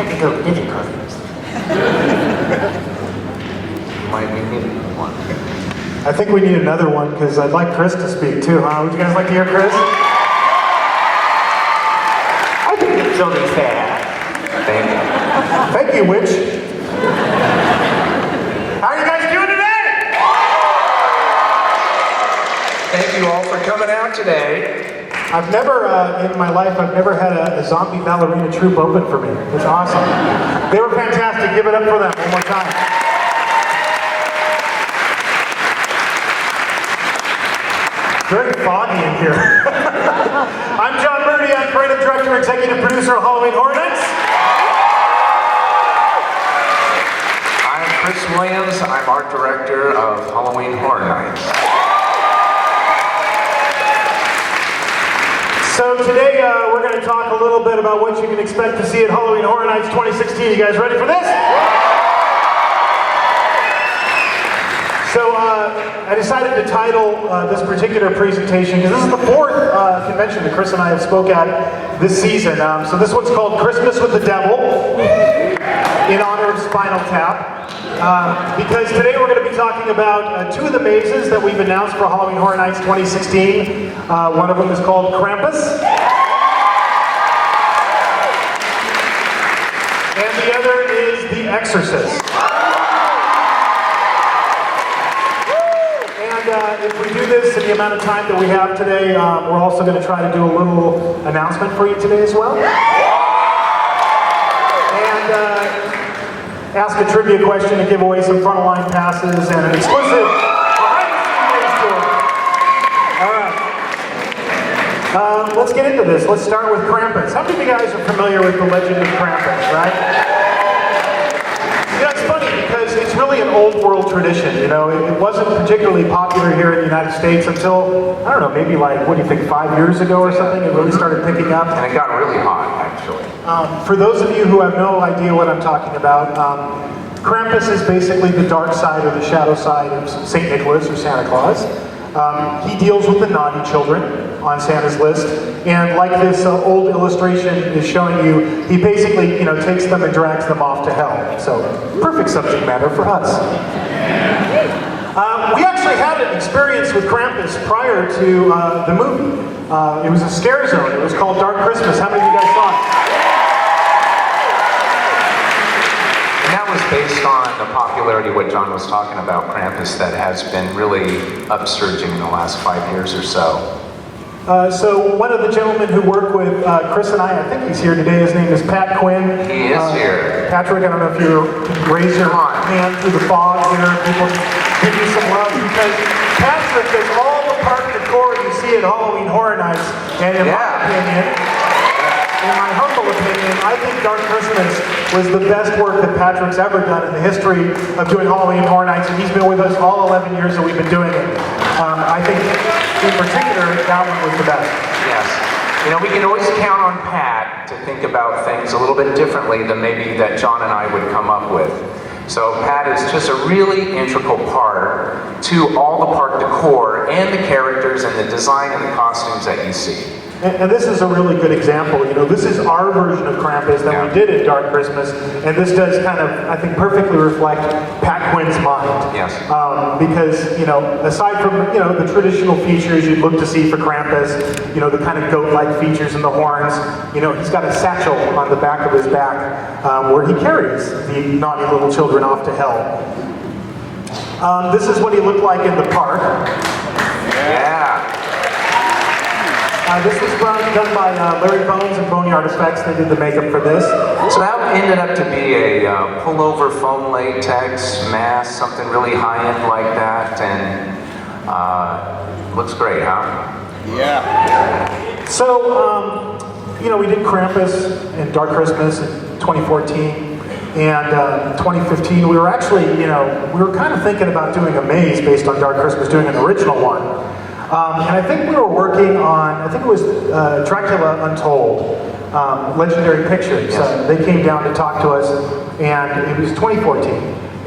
technical difficulties. Might be needing one. I think we need another one because I'd like Chris to speak too, huh? Would you guys like to hear Chris? I think it's only fair. Thank you. Thank you, Witch. How are you guys doing today? Thank you all for coming out today. I've never, in my life, I've never had a zombie ballerina troupe open for me. It's awesome. They were fantastic. Give it up for them one more time. Very foggy in here. I'm John Murdy. I'm creative director, executive producer of Halloween Horror Nights. I'm Chris Williams. I'm art director of Halloween Horror Nights. So today we're going to talk a little bit about what you can expect to see at Halloween Horror Nights 2016. You guys ready for this? So I decided to title this particular presentation, because this is the fourth convention that Chris and I have spoke at this season. So this one's called Christmas with the Devil, in honor of Spinal Tap. Because today we're going to be talking about two of the mazes that we've announced for Halloween Horror Nights 2016. One of them is called Krampus. And the other is the Exorcist. And if we do this in the amount of time that we have today, we're also going to try to do a little announcement for you today as well. And ask a trivia question and give away some front of line passes and an exclusive behind-the-scenes tour. All right. Let's get into this. Let's start with Krampus. How many of you guys are familiar with the legend of Krampus, right? You know, it's funny because it's really an old world tradition. You know, it wasn't particularly popular here in the United States until, I don't know, maybe like, what do you think, 5 years ago or something? It really started picking up. And it got really hot, actually. For those of you who have no idea what I'm talking about, Krampus is basically the dark side or the shadow side of St. Nicholas or Santa Claus. He deals with the naughty children on Santa's list, and like this old illustration is showing you, he basically, you know, takes them and drags them off to hell. So, perfect subject matter for us. We actually had an experience with Krampus prior to the movie. It was a scare zone. It was called Dark Christmas. How many of you guys saw it? And that was based on the popularity, what John was talking about, Krampus, that has been really upsurging in the last 5 years or so. So one of the gentlemen who work with Chris and I think he's here today, his name is Pat Quinn. He is here. Patrick, I don't know if you can raise your hand through the fog here, people give you some love, because Patrick does all the park decor you see at Halloween Horror Nights, and in my humble opinion, I think Dark Christmas was the best work that Patrick's ever done in the history of doing Halloween Horror Nights, and he's been with us all 11 years that we've been doing it. I think, in particular, that one was the best. Yes. You know, we can always count on Pat to think about things a little bit differently than maybe that John and I would come up with. So Pat is just a really integral part to all the park decor and the characters and the design and the costumes that you see. And this is a really good example. You know, this is our version of Krampus that we did at Dark Christmas, and this does kind of, I think, perfectly reflect Pat Quinn's mind. Yes. Because, you know, aside from, you know, the traditional features you'd look to see for Krampus, you know, the kind of goat-like features and the horns, you know, he's got a satchel on the back of his back where he carries the naughty little children off to hell. This is what he looked like in the park. Yeah. This was done by Larry Bones and Boneyard Effects. They did the makeup for this. So that ended up to be a pullover foam latex mask, something really high-end like that, and looks great, huh? Yeah. So, you know, we did Krampus and Dark Christmas in 2014. And 2015, we were actually, you know, we were kind of thinking about doing a maze based on Dark Christmas, doing an original one. And I think we were working on, I think it was Dracula Untold, Legendary Pictures. They came down to talk to us, and it was 2014.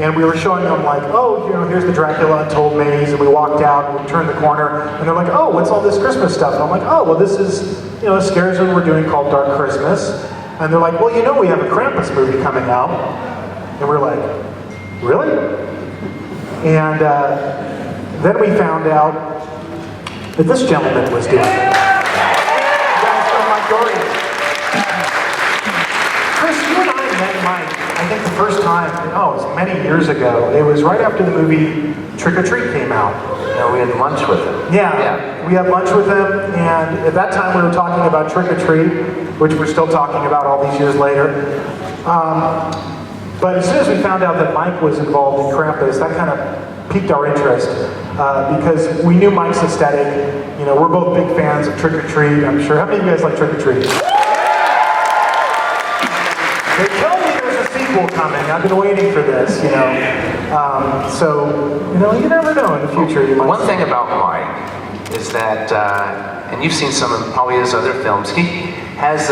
And we were showing them like, oh, you know, here's the Dracula Untold maze, and we walked out, and we turned the corner, and they're like, oh, what's all this Christmas stuff? And I'm like, oh, well, this is, you know, a scare zone we're doing called Dark Christmas. And they're like, well, you know we have a Krampus movie coming out. And we're like, really? And then we found out that this gentleman was doing it. You guys know Mike Dory. Chris, you and I met Mike, I think the first time, it was many years ago. It was right after the movie Trick or Treat came out. We had lunch with him. Yeah, we had lunch with him, and at that time we were talking about Trick or Treat, which we're still talking about all these years later. But as soon as we found out that Mike was involved in Krampus, that kind of piqued our interest because we knew Mike's aesthetic. You know, we're both big fans of Trick or Treat, I'm sure. How many of you guys like Trick or Treat? They tell me there's a sequel coming. I've been waiting for this, you know. So, you know, you never know in the future. You might One thing about Mike is that, and you've seen some of probably his other films, he has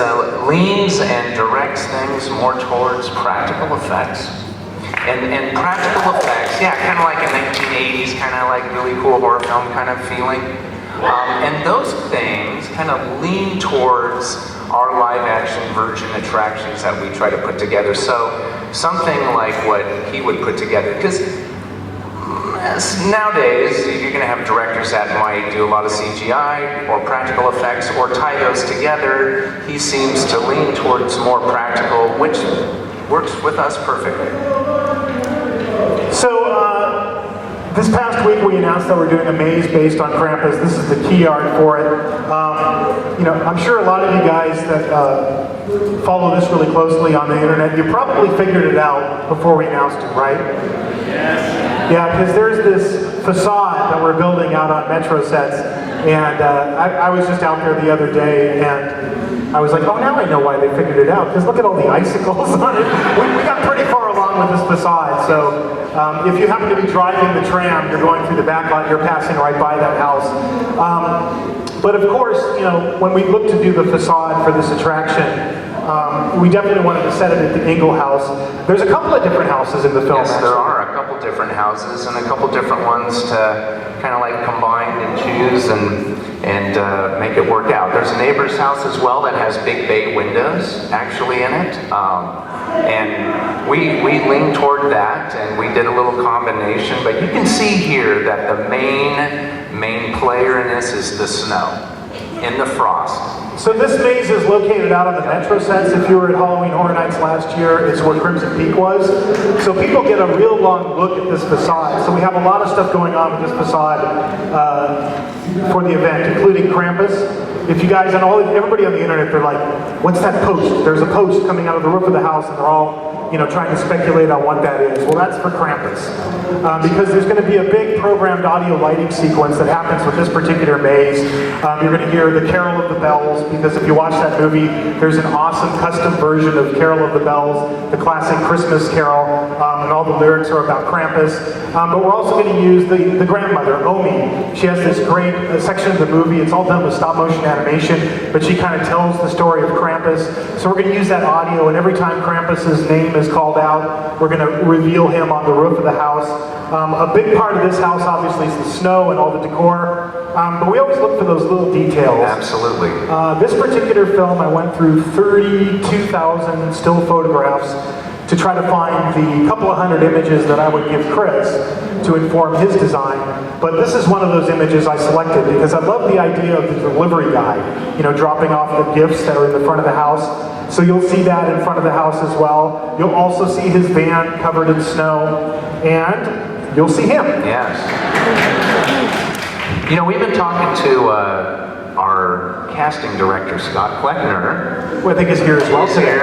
leans and directs things more towards practical effects. And practical effects, yeah, kind of like a 1980s, kind of like really cool horror film kind of feeling. And those things kind of lean towards our live action version attractions that we try to put together. So something like what he would put together, because nowadays you're going to have directors that might do a lot of CGI or practical effects or tie those together. He seems to lean towards more practical, which works with us perfectly. So, this past week we announced that we're doing a maze based on Krampus. This is the key art for it. You know, I'm sure a lot of you guys that follow this really closely on the internet, you probably figured it out before we announced it, right? Yes. Yeah, because there's this facade that we're building out on Metro sets, and I was just out there the other day, and I was like, oh, now I know why they figured it out, because look at all the icicles on it. We got pretty far along with this facade, so if you happen to be driving the tram, you're going through the back lot, you're passing right by that house. But of course, you know, when we looked to do the facade for this attraction, we definitely wanted to set it at the Ingle House. There's a couple of different houses in the film. Yes, there are a couple different houses and a couple different ones to kind of like combine and choose and make it work out. There's a neighbor's house as well that has big bay windows actually in it. And we leaned toward that and we did a little combination, but you can see here that the main player in this is the snow in the frost. So this maze is located out on the Metro sets. If you were at Halloween Horror Nights last year, it's where Crimson Peak was. So people get a real long look at this facade. So we have a lot of stuff going on with this facade for the event, including Krampus. If you guys, and everybody on the internet, they're like, what's that post? There's a post coming out of the roof of the house, and they're all, you know, trying to speculate on what that is. Well, that's for Krampus. Because there's going to be a big programmed audio lighting sequence that happens with this particular maze. You're going to hear the Carol of the Bells, because if you watch that movie, there's an awesome custom version of Carol of the Bells, the classic Christmas carol, and all the lyrics are about Krampus. But we're also going to use the grandmother, Omi. She has this great section of the movie. It's all done with stop motion animation, but she kind of tells the story of Krampus. So we're going to use that audio, and every time Krampus's name is called out, we're going to reveal him on the roof of the house. A big part of this house, obviously, is the snow and all the decor, but we always look for those little details. Absolutely. This particular film, I went through 32,000 still photographs to try to find the couple of hundred images that I would give Chris to inform his design. But this is one of those images I selected because I love the idea of the delivery guy, you know, dropping off the gifts that are in the front of the house. So you'll see that in front of the house as well. You'll also see his van covered in snow, and you'll see him. Yes. You know, we've been talking to our casting director, Scott Kleckner. Who I think is here as well today.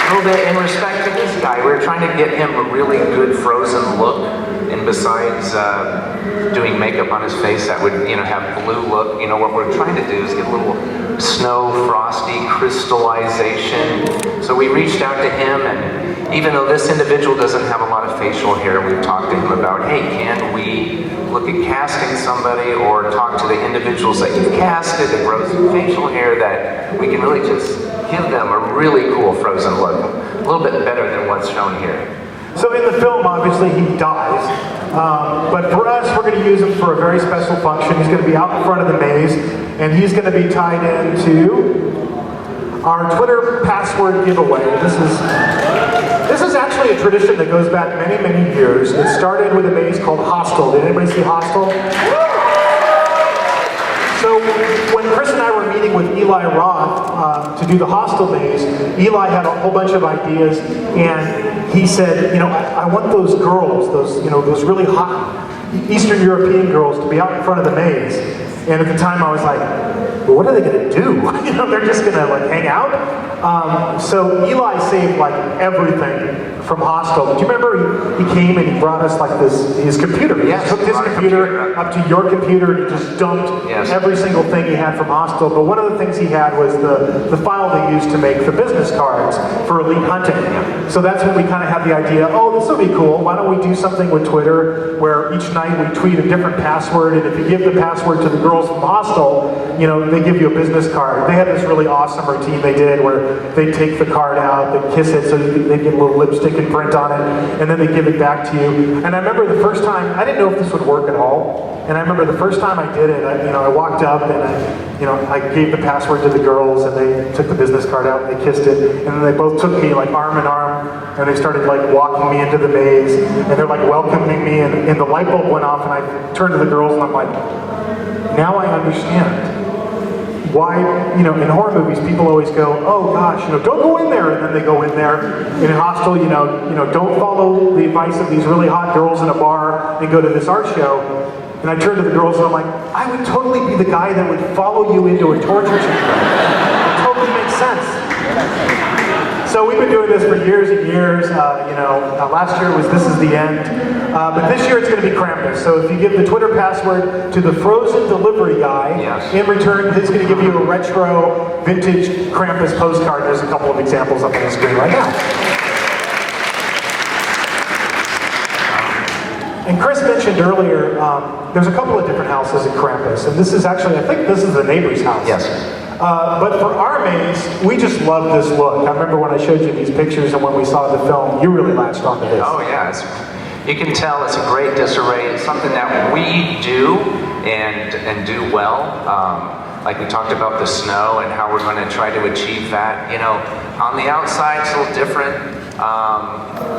A little bit in respect to this guy, we were trying to get him a really good frozen look, and besides doing makeup on his face that would, you know, have blue look, you know, what we're trying to do is get a little snow, frosty crystallization. So we reached out to him, and even though this individual doesn't have a lot of facial hair, we've talked to him about, hey, can we look at casting somebody or talk to the individuals that you've casted that grow some facial hair that we can really just give them a really cool frozen look. A little bit better than what's shown here. So in the film, obviously, he dies. But for us, we're going to use him for a very special function. He's going to be out in front of the maze. and he's going to be tied into our Twitter password giveaway. This is actually a tradition that goes back many, many years. It started with a maze called Hostel. Did anybody see Hostel? So when Chris and I were meeting with Eli Roth to do the Hostel maze, Eli had a whole bunch of ideas, and he said, I want those girls, those really hot Eastern European girls to be out in front of the maze. And at the time I was like, well, what are they going to do? They're just going to hang out? So Eli saved everything from Hostel. Do you remember he came and he brought us his computer? He Yes, took his computer up to your computer and he just dumped every single thing he had from Hostel. But one of the things he had was the file they used to make the business cards for Elite Hunting. So that's when we kind of had the idea, oh, this will be cool. Why don't we do something with Twitter where each night we tweet a different password, and if you give the password to the girls from Hostel, they give you a business card. They had this really awesome routine they did where they'd take the card out, they'd kiss it so they'd get a little lipstick and print on it, and then they'd give it back to you. And I remember the first time, I didn't know if this would work at all, and I remember the first time I did it, I walked up and I gave the password to the girls, and they took the business card out and they kissed it, and then they both took me arm in arm, and they started walking me into the maze, and they're welcoming me, and the light bulb went off, and I turned to the girls and I'm like, now I understand why, in horror movies, people always go, oh gosh, don't go in there, and then they go in there. And in Hostel, don't follow the advice of these really hot girls in a bar and go to this art show. And I turned to the girls and I'm like, I would totally be the guy that would follow you into a torture chamber. It totally makes sense. So we've been doing this for years and years. Last year was This Is the End. But this year it's going to be Krampus. So if you give the Twitter password to the frozen delivery guy, in return he's going to give you a retro vintage Krampus postcard. There's a couple of examples up on the screen right now. And Chris mentioned earlier, there's a couple of different houses in Krampus. And this is actually, I think this is the neighbor's house. Yes. But for our maze, we just love this look. I remember when I showed you these pictures and when we saw the film, you really latched onto this. Oh yeah, you can tell it's a great disarray. It's something that we do and do well. Like we talked about the snow and how we're going to try to achieve that. On the outside it's a little different.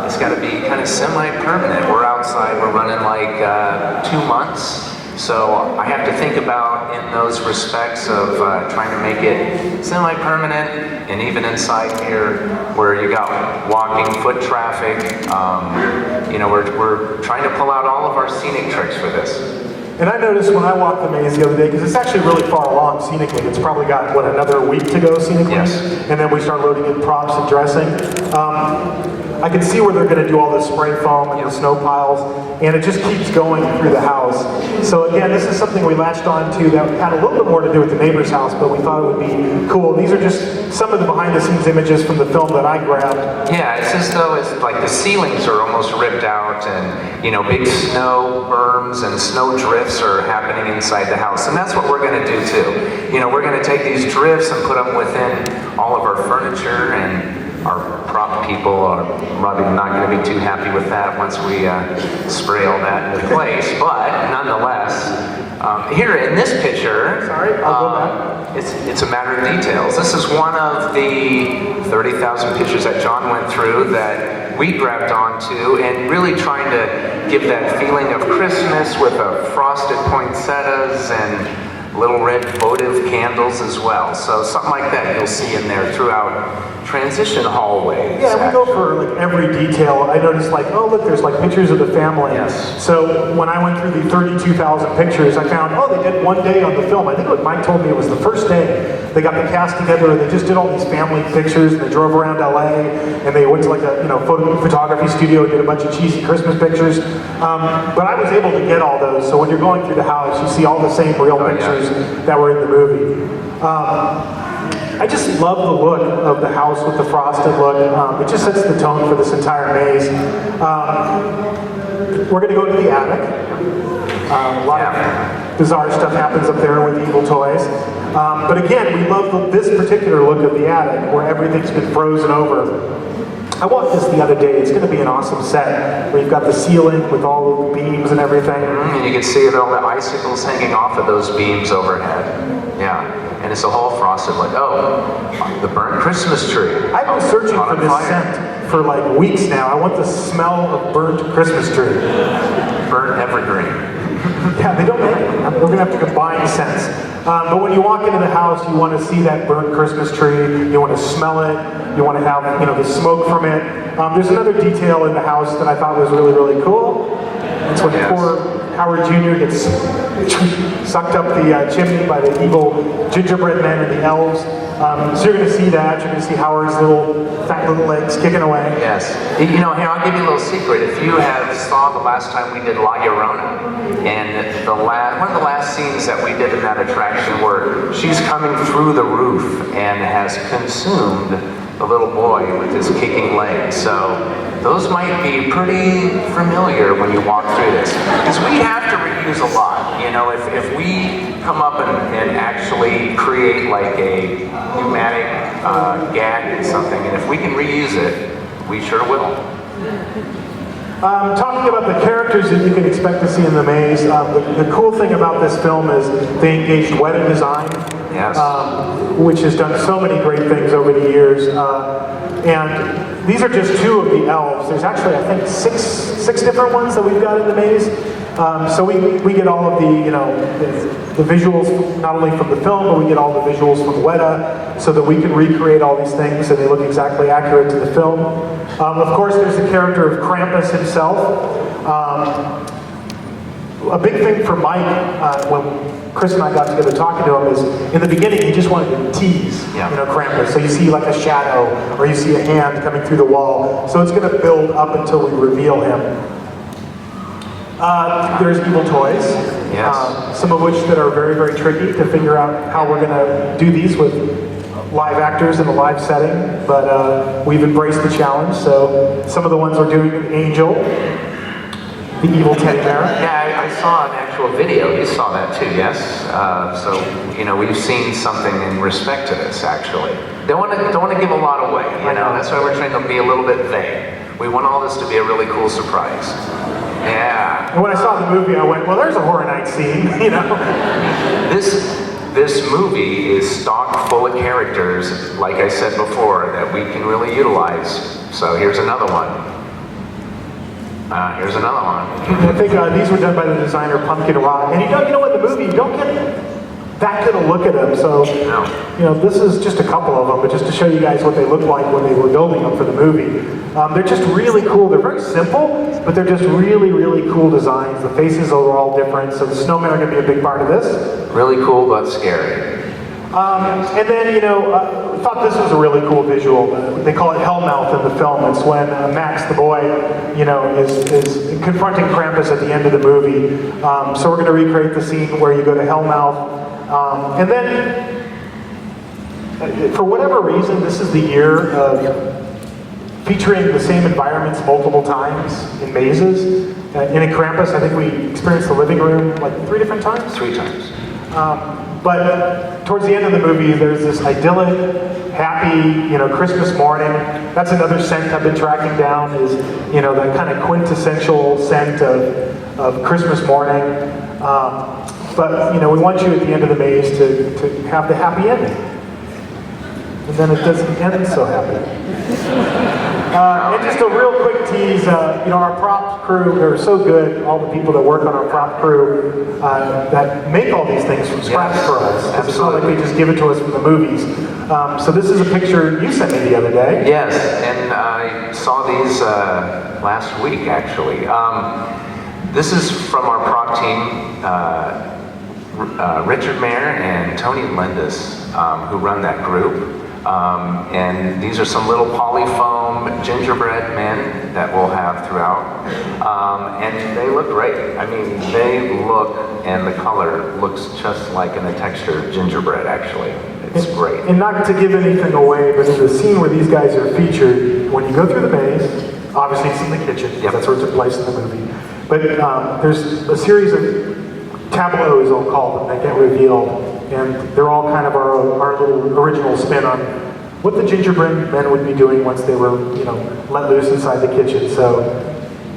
It's got to be kind of semi-permanent. We're outside, we're running 2 months. So I have to think about, in those respects, of trying to make it semi-permanent, and even inside here, where you got walking foot traffic, we're trying to pull out all of our scenic tricks for this. And I noticed when I walked the maze the other day, because it's actually really far along scenically, it's probably got, another week to go scenically? Yes. And then we start loading in props and dressing. I can see where they're going to do all the spray foam and the snow piles, and it just keeps going through the house. So again, this is something we latched on to that had a little bit more to do with the neighbor's house, but we thought it would be cool. These are just some of the behind-the-scenes images from the film that I grabbed. Yeah, it's as though it's the ceilings are almost ripped out, and big snow berms and snow drifts are happening inside the house, and that's what we're going to do too. We're going to take these drifts and put them within all of our furniture, and our prop people are probably not going to be too happy with that once we spray all that into place. But nonetheless, here in this picture, it's a matter of details. This is one of the 30,000 pictures that John went through that we grabbed onto, and really trying to give that feeling of Christmas with frosted poinsettias and little red votive candles as well. So something like that you'll see in there throughout transition hallways. Yeah, we go for every detail. I noticed oh look, there's pictures of the family. Yes. So when I went through the 32,000 pictures, I found, they did one day on the film. I think what Mike told me it was the first day. They got the cast together and they just did all these family pictures, and they drove around LA, and they went to a photography studio and did a bunch of cheesy Christmas pictures. But I was able to get all those, so when you're going through the house, you see all the same real pictures that were in the movie. I just love the look of the house with the frosted look. It just sets the tone for this entire maze. We're going to go to the attic. A lot of bizarre stuff happens up there with evil toys. But again, we love this particular look of the attic, where everything's been frozen over. I walked this the other day. It's going to be an awesome set where you've got the ceiling with all the beams and everything. And you can see all the icicles hanging off of those beams overhead. Yeah, and it's all frosted like, oh, the burnt Christmas tree. I've been searching for this scent for like weeks now. I want the smell of burnt Christmas tree. Burnt evergreen. Yeah, they don't make it. We're going to have to combine scents. But when you walk into the house, you want to see that burnt Christmas tree. You want to smell it. You want to have, the smoke from it. There's another detail in the house that I thought was really, really cool. It's when poor Howard Jr. gets sucked up the chimney by the evil gingerbread men and the elves. So you're going to see that. You're going to see Howard's fat little legs kicking away. Yes. Here, I'll give you a little secret. If you have saw the last time we did La Llorona, and one of the last scenes that we did in that attraction where she's coming through the roof and has consumed the little boy with his kicking legs. So those might be pretty familiar when you walk through this. Because we have to reuse a lot. If we come up and actually create like a pneumatic gag in something, and if we can reuse it, we sure will. Talking about the characters that you can expect to see in the maze, the cool thing about this film is they engaged Weta Design, yes. Which has done so many great things over the years. And these are just two of the elves. There's actually, I think, six different ones that we've got in the maze. So we get all of the visuals, not only from the film, but we get all the visuals from Weta, so that we can recreate all these things and they look exactly accurate to the film. Of course, there's the character of Krampus himself. A big thing for Mike, when Chris and I got together talking to him, is in the beginning he just wanted to tease, Krampus. So you see like a shadow, or you see a hand coming through the wall. So it's going to build up until we reveal him. There's evil toys, some of which that are very, very tricky to figure out how we're going to do these with live actors in a live setting, but we've embraced the challenge. So some of the ones we're doing, Angel, the evil teddy bear. Yeah, I saw an actual video. You saw that too, yes? So, we've seen something in respect to this, actually. Don't want to give a lot away, That's why we're trying to be a little bit vague. We want all this to be a really cool surprise. Yeah. And when I saw the movie, I went, well, there's a horror night scene, This movie is stocked full of characters, like I said before, that we can really utilize. So here's another one. Here's another one. I think these were done by the designer Pumpkin Rock. And you know what, the movie, you don't get that good a look at them. So, this is just a couple of them, but just to show you guys what they look like when they were building them for the movie. They're just really cool. They're very simple, but they're just really, really cool designs. The faces are all different, so the snowmen are going to be a big part of this. Really cool, but scary. And then, I thought this was a really cool visual. They call it Hellmouth in the film. It's when Max, the boy, is confronting Krampus at the end of the movie. So we're going to recreate the scene where you go to Hellmouth. And then, for whatever reason, this is the year of featuring the same environments multiple times in mazes. In Krampus, I think we experienced the living room like 3 different times? 3 times. But towards the end of the movie, there's this idyllic, happy, Christmas morning. That's another scent I've been tracking down, is, that kind of quintessential scent of Christmas morning. But, we want you at the end of the maze to have the happy ending. And then it doesn't end so happy. And just a real quick tease, our prop crew, they're so good, all the people that work on our prop crew that make all these things from scratch for us. It's not like they just give it to us from the movies. So this is a picture you sent me the other day. Yes, and I saw these last week, actually. This is from our prop team, Richard Mayer and Tony Lindis, who run that group. And these are some little polyfoam gingerbread men that we'll have throughout. And they look great. I mean, they look, and the color looks just like in the texture of gingerbread, actually. It's great. And not to give anything away, but in the scene where these guys are featured, when you go through the maze, obviously it's in the kitchen, that's where it took place in the movie. But there's a series of tableaus, I'll call them, that get revealed. And they're all kind of our little original spin on what the gingerbread men would be doing once they were, let loose inside the kitchen. So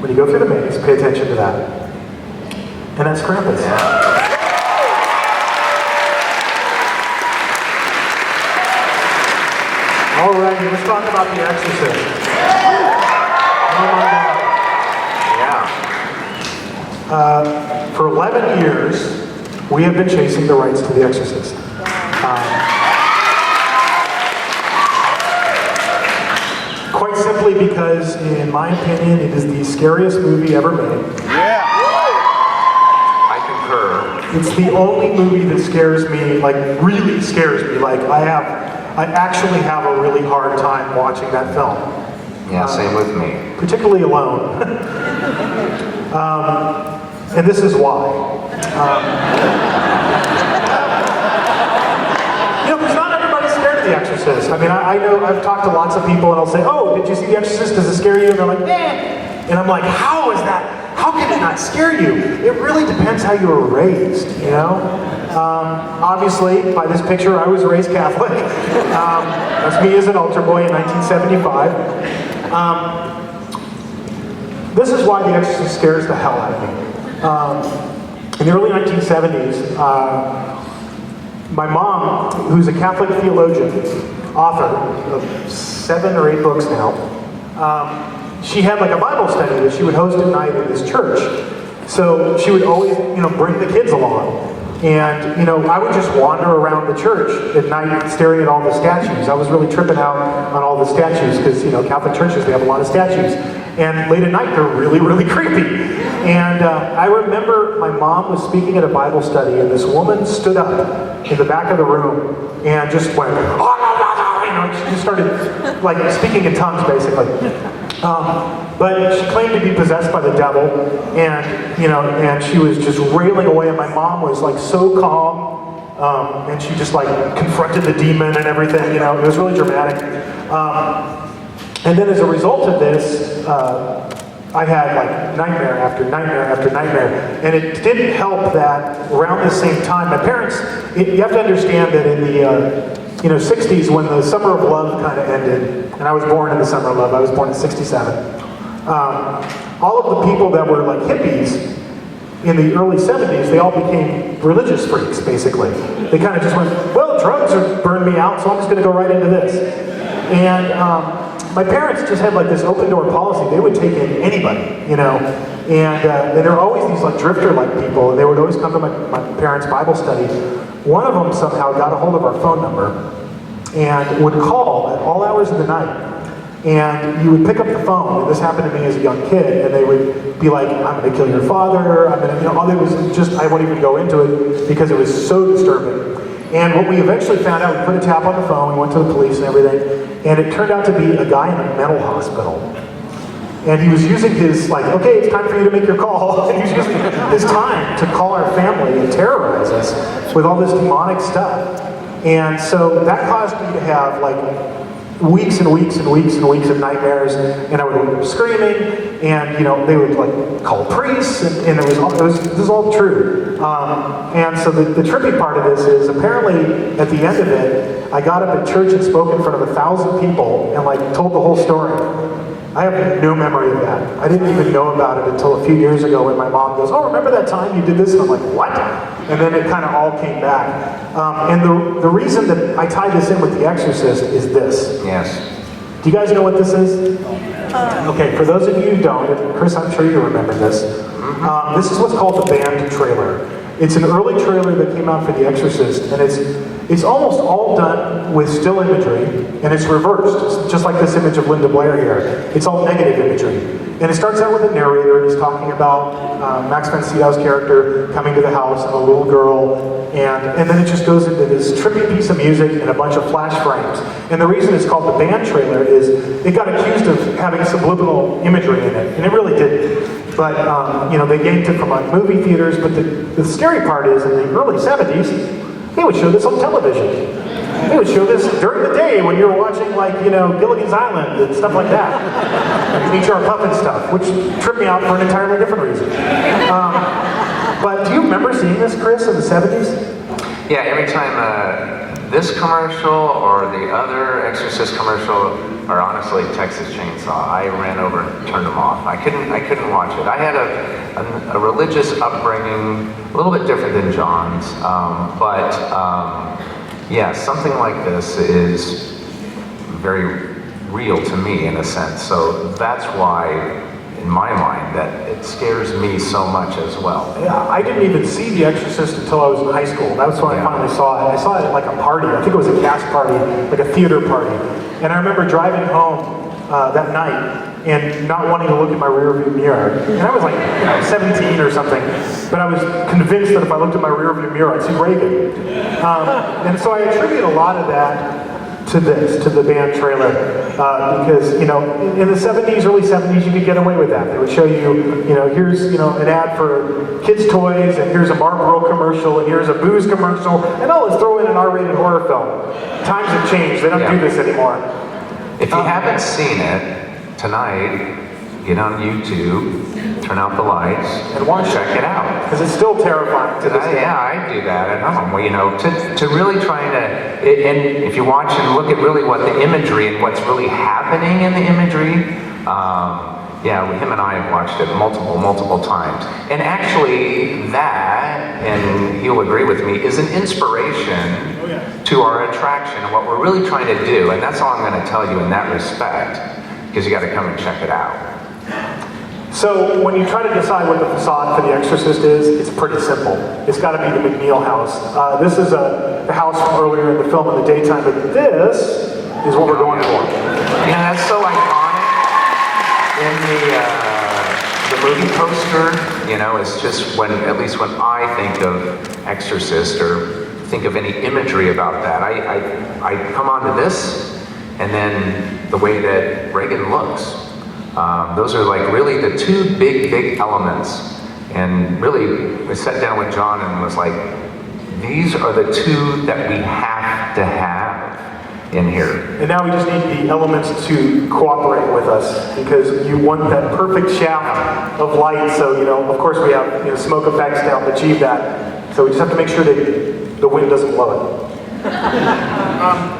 when you go through the maze, pay attention to that. And that's Krampus. All right, let's talk about The Exorcist. Oh my God. Yeah. For 11 years, we have been chasing the rights to The Exorcist. Quite simply because, in my opinion, it is the scariest movie ever made. I concur. It's the only movie that scares me, like really scares me. Like I actually have a really hard time watching that film. Yeah, same with me. Particularly alone. And this is why. Because not everybody's scared of The Exorcist. I mean, I know I've talked to lots of people and I'll say, oh, did you see The Exorcist? Does it scare you? And they're like, eh. And I'm like, how is that? How can it not scare you? It really depends how you were raised, Obviously, by this picture, I was raised Catholic. That's me as an altar boy in 1975. This is why The Exorcist scares the hell out of me. In the early 1970s, my mom, who's a Catholic theologian, author of 7 or 8 books now, she had like a Bible study that she would host at night in this church. So she would always, bring the kids along. And, I would just wander around the church at night staring at all the statues. I was really tripping out on all the statues because, Catholic churches, they have a lot of statues. And late at night, they're really, really creepy. And I remember my mom was speaking at a Bible study, and this woman stood up in the back of the room and just went, she just started like speaking in tongues, basically. But she claimed to be possessed by the devil, and and she was just railing away. And my mom was like so calm, and she just like confronted the demon and everything. It was really dramatic. And then as a result of this, I had like nightmare after nightmare after nightmare, and it didn't help that around the same time, my parents. You have to understand that in the 60s, when the Summer of Love kind of ended, and I was born in the Summer of Love, I was born in 67, all of the people that were like hippies in the early 70s, they all became religious freaks, basically. They kind of just went, well, drugs have burned me out, so I'm just going to go right into this. And my parents just had like this open door policy. They would take in anybody, and there were always these like drifter-like people, and they would always come to my parents' Bible study. One of them somehow got a hold of our phone number and would call at all hours of the night. And you would pick up the phone, and this happened to me as a young kid, and they would be like, I'm going to kill your father, I'm going to, it was just, I won't even go into it because it was so disturbing. And what we eventually found out, we put a tap on the phone, we went to the police and everything, and it turned out to be a guy in a mental hospital. And he was using his, like, okay, it's time for you to make your call. And he was using his time to call our family and terrorize us with all this demonic stuff. And so that caused me to have, like, weeks and weeks and weeks and weeks of nightmares, and I would wake up screaming, and they would like call priests, and this was all true. And so the trippy part of this is apparently at the end of it, I got up at church and spoke in front of 1,000 people and like told the whole story. I have no memory of that. I didn't even know about it until a few years ago when my mom goes, oh, remember that time you did this? And I'm like, what? And then it kind of all came back. And the reason that I tie this in with The Exorcist is this. Yes. Do you guys know what this is? Okay, for those of you who don't, Chris, I'm sure you remember this. This is what's called the band trailer. It's an early trailer that came out for The Exorcist, and it's almost all done with still imagery, and it's reversed, just like this image of Linda Blair here. It's all negative imagery. And it starts out with a narrator, and he's talking about Max von Sydow's character coming to the house and a little girl, and then it just goes into this trippy piece of music and a bunch of flash frames. And the reason it's called the band trailer is it got accused of having subliminal imagery in it, and it really didn't. But, they yanked it from like movie theaters, but the scary part is in the early 70s, they would show this on television. They would show this during the day when you were watching like, Gilligan's Island and stuff like that. And H.R. Puffin stuff, which tripped me out for an entirely different reason. But do you remember seeing this, Chris, in the 70s? Yeah, every time this commercial or the other Exorcist commercial, or honestly Texas Chainsaw, I ran over and turned them off. I couldn't watch it. I had a religious upbringing, a little bit different than John's, but yeah, something like this is very real to me in a sense. So that's why, in my mind, that it scares me so much as well. Yeah, I didn't even see The Exorcist until I was in high school. That's when I finally saw it. I saw it at like a party. I think it was a cast party, like a theater party. And I remember driving home that night and not wanting to look at my rearview mirror. And I was like, 17 or something. But I was convinced that if I looked at my rearview mirror, I'd see Reagan. And so I attribute a lot of that to this, to the band trailer, because, in the 70s, early 70s, you could get away with that. They would show you, here's, an ad for kids' toys, and here's a Marlboro commercial, and here's a booze commercial, and let's throw in an R-rated horror film. Times have changed. They don't do this anymore. If you haven't seen it, tonight, get on YouTube, turn out the lights, and check it out. Because it's still terrifying to this day. Yeah, I do that at home. Well, to really trying to, and if you watch and look at really what the imagery and what's really happening in the imagery, him and I have watched it multiple times. And actually that, and he'll agree with me, is an inspiration to our attraction and what we're really trying to do. And that's all I'm going to tell you in that respect, because you got to come and check it out. So when you try to decide what the facade for The Exorcist is, it's pretty simple. It's got to be the McNeil house. This is the house from earlier in the film in the daytime, but this is what we're going for. Yeah, that's so iconic. In the movie poster, it's just at least when I think of Exorcist or think of any imagery about that, I come onto this, and then the way that Reagan looks. Those are like really the two big elements. And really, we sat down with John and was like, these are the two that we have to have in here. And now we just need the elements to cooperate with us, because you want that perfect shaft of light. So, of course we have smoke effects to help achieve that. So we just have to make sure that the wind doesn't blow it.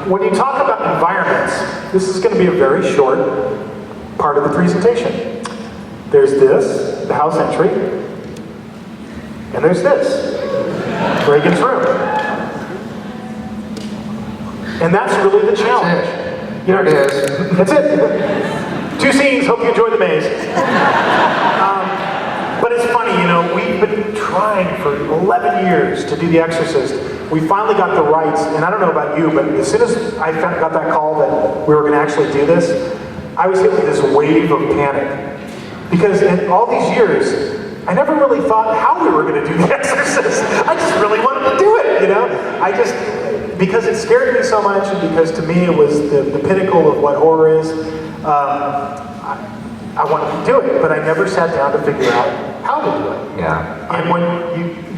When you talk about environments, this is going to be a very short part of the presentation. There's this, the house entry, and there's this, Reagan's room. And that's really the challenge. There it is. That's it. 2 scenes, hope you enjoy the maze. But it's funny, we've been trying for 11 years to do The Exorcist. We finally got the rights, and I don't know about you, but as soon as I got that call that we were going to actually do this, I was hit with this wave of panic. Because in all these years, I never really thought how we were going to do The Exorcist. I just really wanted to do it, because it scared me so much, and because to me it was the pinnacle of what horror is. I wanted to do it, but I never sat down to figure out how to do it. Yeah. And when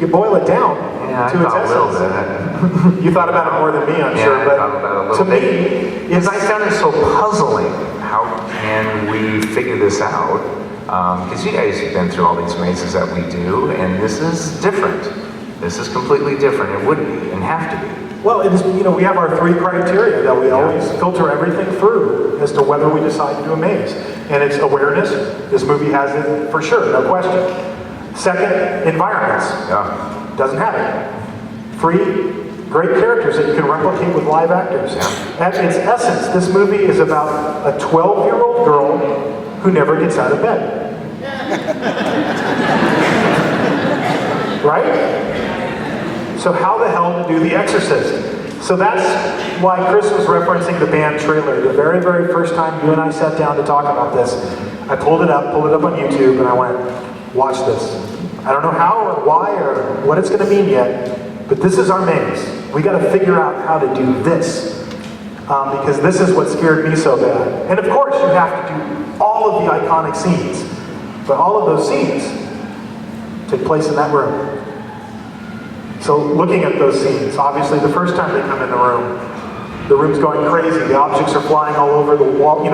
you boil it down to its essence, you thought about it more than me, I'm sure. I But thought about it a little to bit. me, Because I found it so puzzling. How can we figure this out? Because you guys have been through all these mazes that we do, and this is different. This is completely different. It would be, and have to be. well, it is, we have our 3 criteria that we always filter everything through as to whether we decide to do a maze. And it's awareness. This movie has it for sure, no question. Second, environments. Yeah. Doesn't have it. 3, great characters that you can replicate with live actors. Yeah. At its essence, this movie is about a 12-year-old girl who never gets out of bed. Right? So how the hell to do The Exorcist? So that's why Chris was referencing the band trailer. The very, very first time you and I sat down to talk about this, I pulled it up on YouTube, and I went, watch this. I don't know how or why or what it's going to mean yet, but this is our maze. We got to figure out how to do this, because this is what scared me so bad. And of course, you have to do all of the iconic scenes, but all of those scenes take place in that room. So looking at those scenes, obviously the first time they come in the room's going crazy. The objects are flying all over the wall.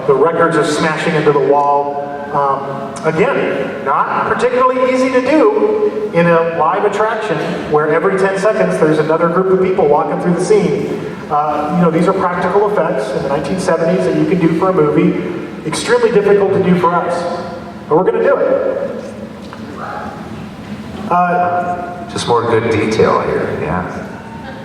the records are smashing into the wall. Again, not particularly easy to do in a live attraction where every 10 seconds there's another group of people walking through the scene. These are practical effects in the 1970s that you can do for a movie. Extremely difficult to do for us, but we're going to do it. Just more good detail here, yeah.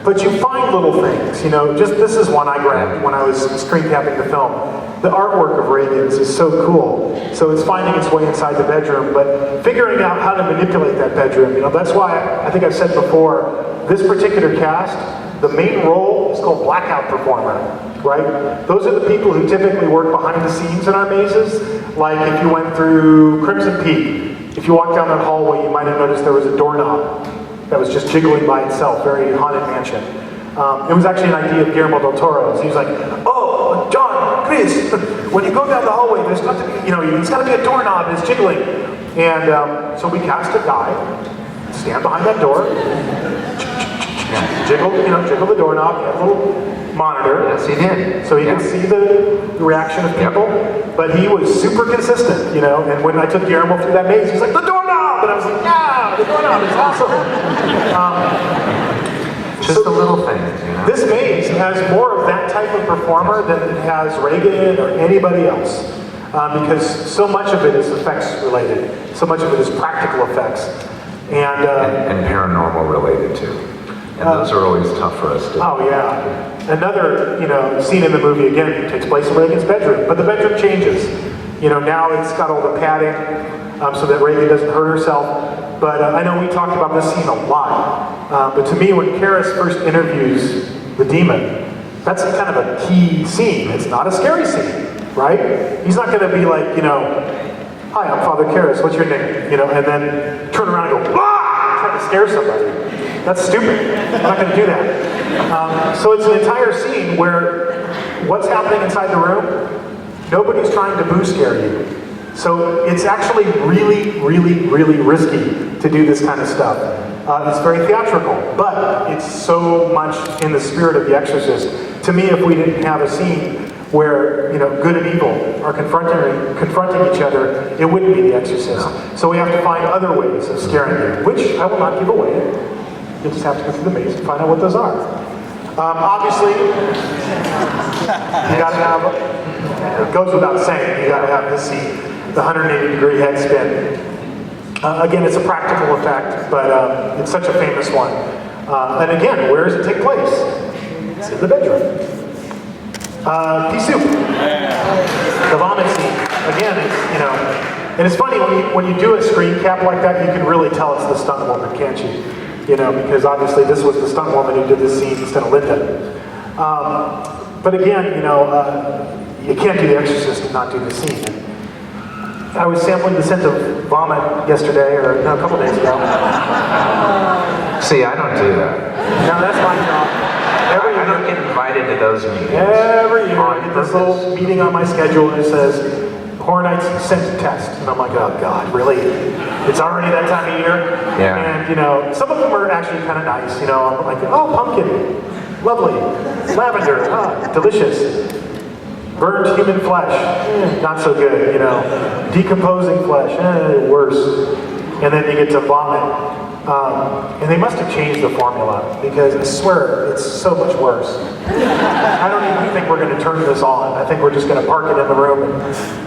But you find little things, just this is one I grabbed when I was screen capping the film. The artwork of Reagan's is so cool. So it's finding its way inside the bedroom, but figuring out how to manipulate that bedroom. That's why I think I've said before, this particular cast, the main role is called blackout performer, right? Those are the people who typically work behind the scenes in our mazes. Like if you went through Crimson Peak, if you walked down that hallway, you might have noticed there was a doorknob that was just jiggling by itself, very haunted mansion. It was actually an idea of Guillermo del Toro's. He was like, oh, John, Chris, when you go down the hallway, there's got to be, it's got to be a doorknob, it's jiggling. And so we cast a guy, stand behind that door, jiggle the doorknob, he had a little monitor. Yes, he did. So he could see the reaction of people, but he was super consistent, and when I took Guillermo through that maze, he's like, the doorknob! And I was like, yeah, the doorknob is awesome. Just the little things, This maze has more of that type of performer than it has Reagan or anybody else. Because so much of it is effects related. So much of it is practical effects. And paranormal related too. And those are always tough for us to... Oh yeah. Another, scene in the movie, again, takes place in Reagan's bedroom. But the bedroom changes. Now it's got all the padding so that Reagan doesn't hurt herself. But I know we talked about this scene a lot. But to me, when Karis first interviews the demon, that's kind of a key scene. It's not a scary scene, right? He's not going to be like, hi, I'm Father Karis, what's your name? And then turn around and go, ah! Trying to scare somebody. That's stupid. I'm not going to do that. So it's an entire scene where what's happening inside the room, nobody's trying to boo scare you. So it's actually really, really, really risky to do this kind of stuff. It's very theatrical, but it's so much in the spirit of The Exorcist. To me, if we didn't have a scene where good and evil are confronting each other, it wouldn't be The Exorcist. So we have to find other ways of scaring you, which I will not give away. You'll just have to go through the maze and find out what those are. Obviously, you gotta have, it goes without saying, you gotta have this scene, the 180-degree head spin. Again, it's a practical effect, but it's such a famous one. And again, where does it take place? It's in the bedroom. Pea soup. The vomit scene. Again, and it's funny when you do a screen cap like that, you can really tell it's the stunt woman, can't you? Because obviously this was the stunt woman who did this scene instead of Linda. But again, you can't do The Exorcist and not do the scene. And I was sampling the scent of vomit yesterday, or no, a couple days ago. See, I don't do that. No, that's my job. I don't get invited to those meetings. Every year I get this little meeting on my schedule and it says, Horror Nights scent test. And I'm like, oh God, really? It's already that time of year? Yeah. And some of them are actually kind of nice. I'm like, oh, pumpkin, lovely. Lavender, delicious. Burnt human flesh, not so good, Decomposing flesh, worse. And then you get to vomit. And they must have changed the formula, because I swear, it's so much worse. I don't even think we're going to turn this on. I think we're just going to park it in the room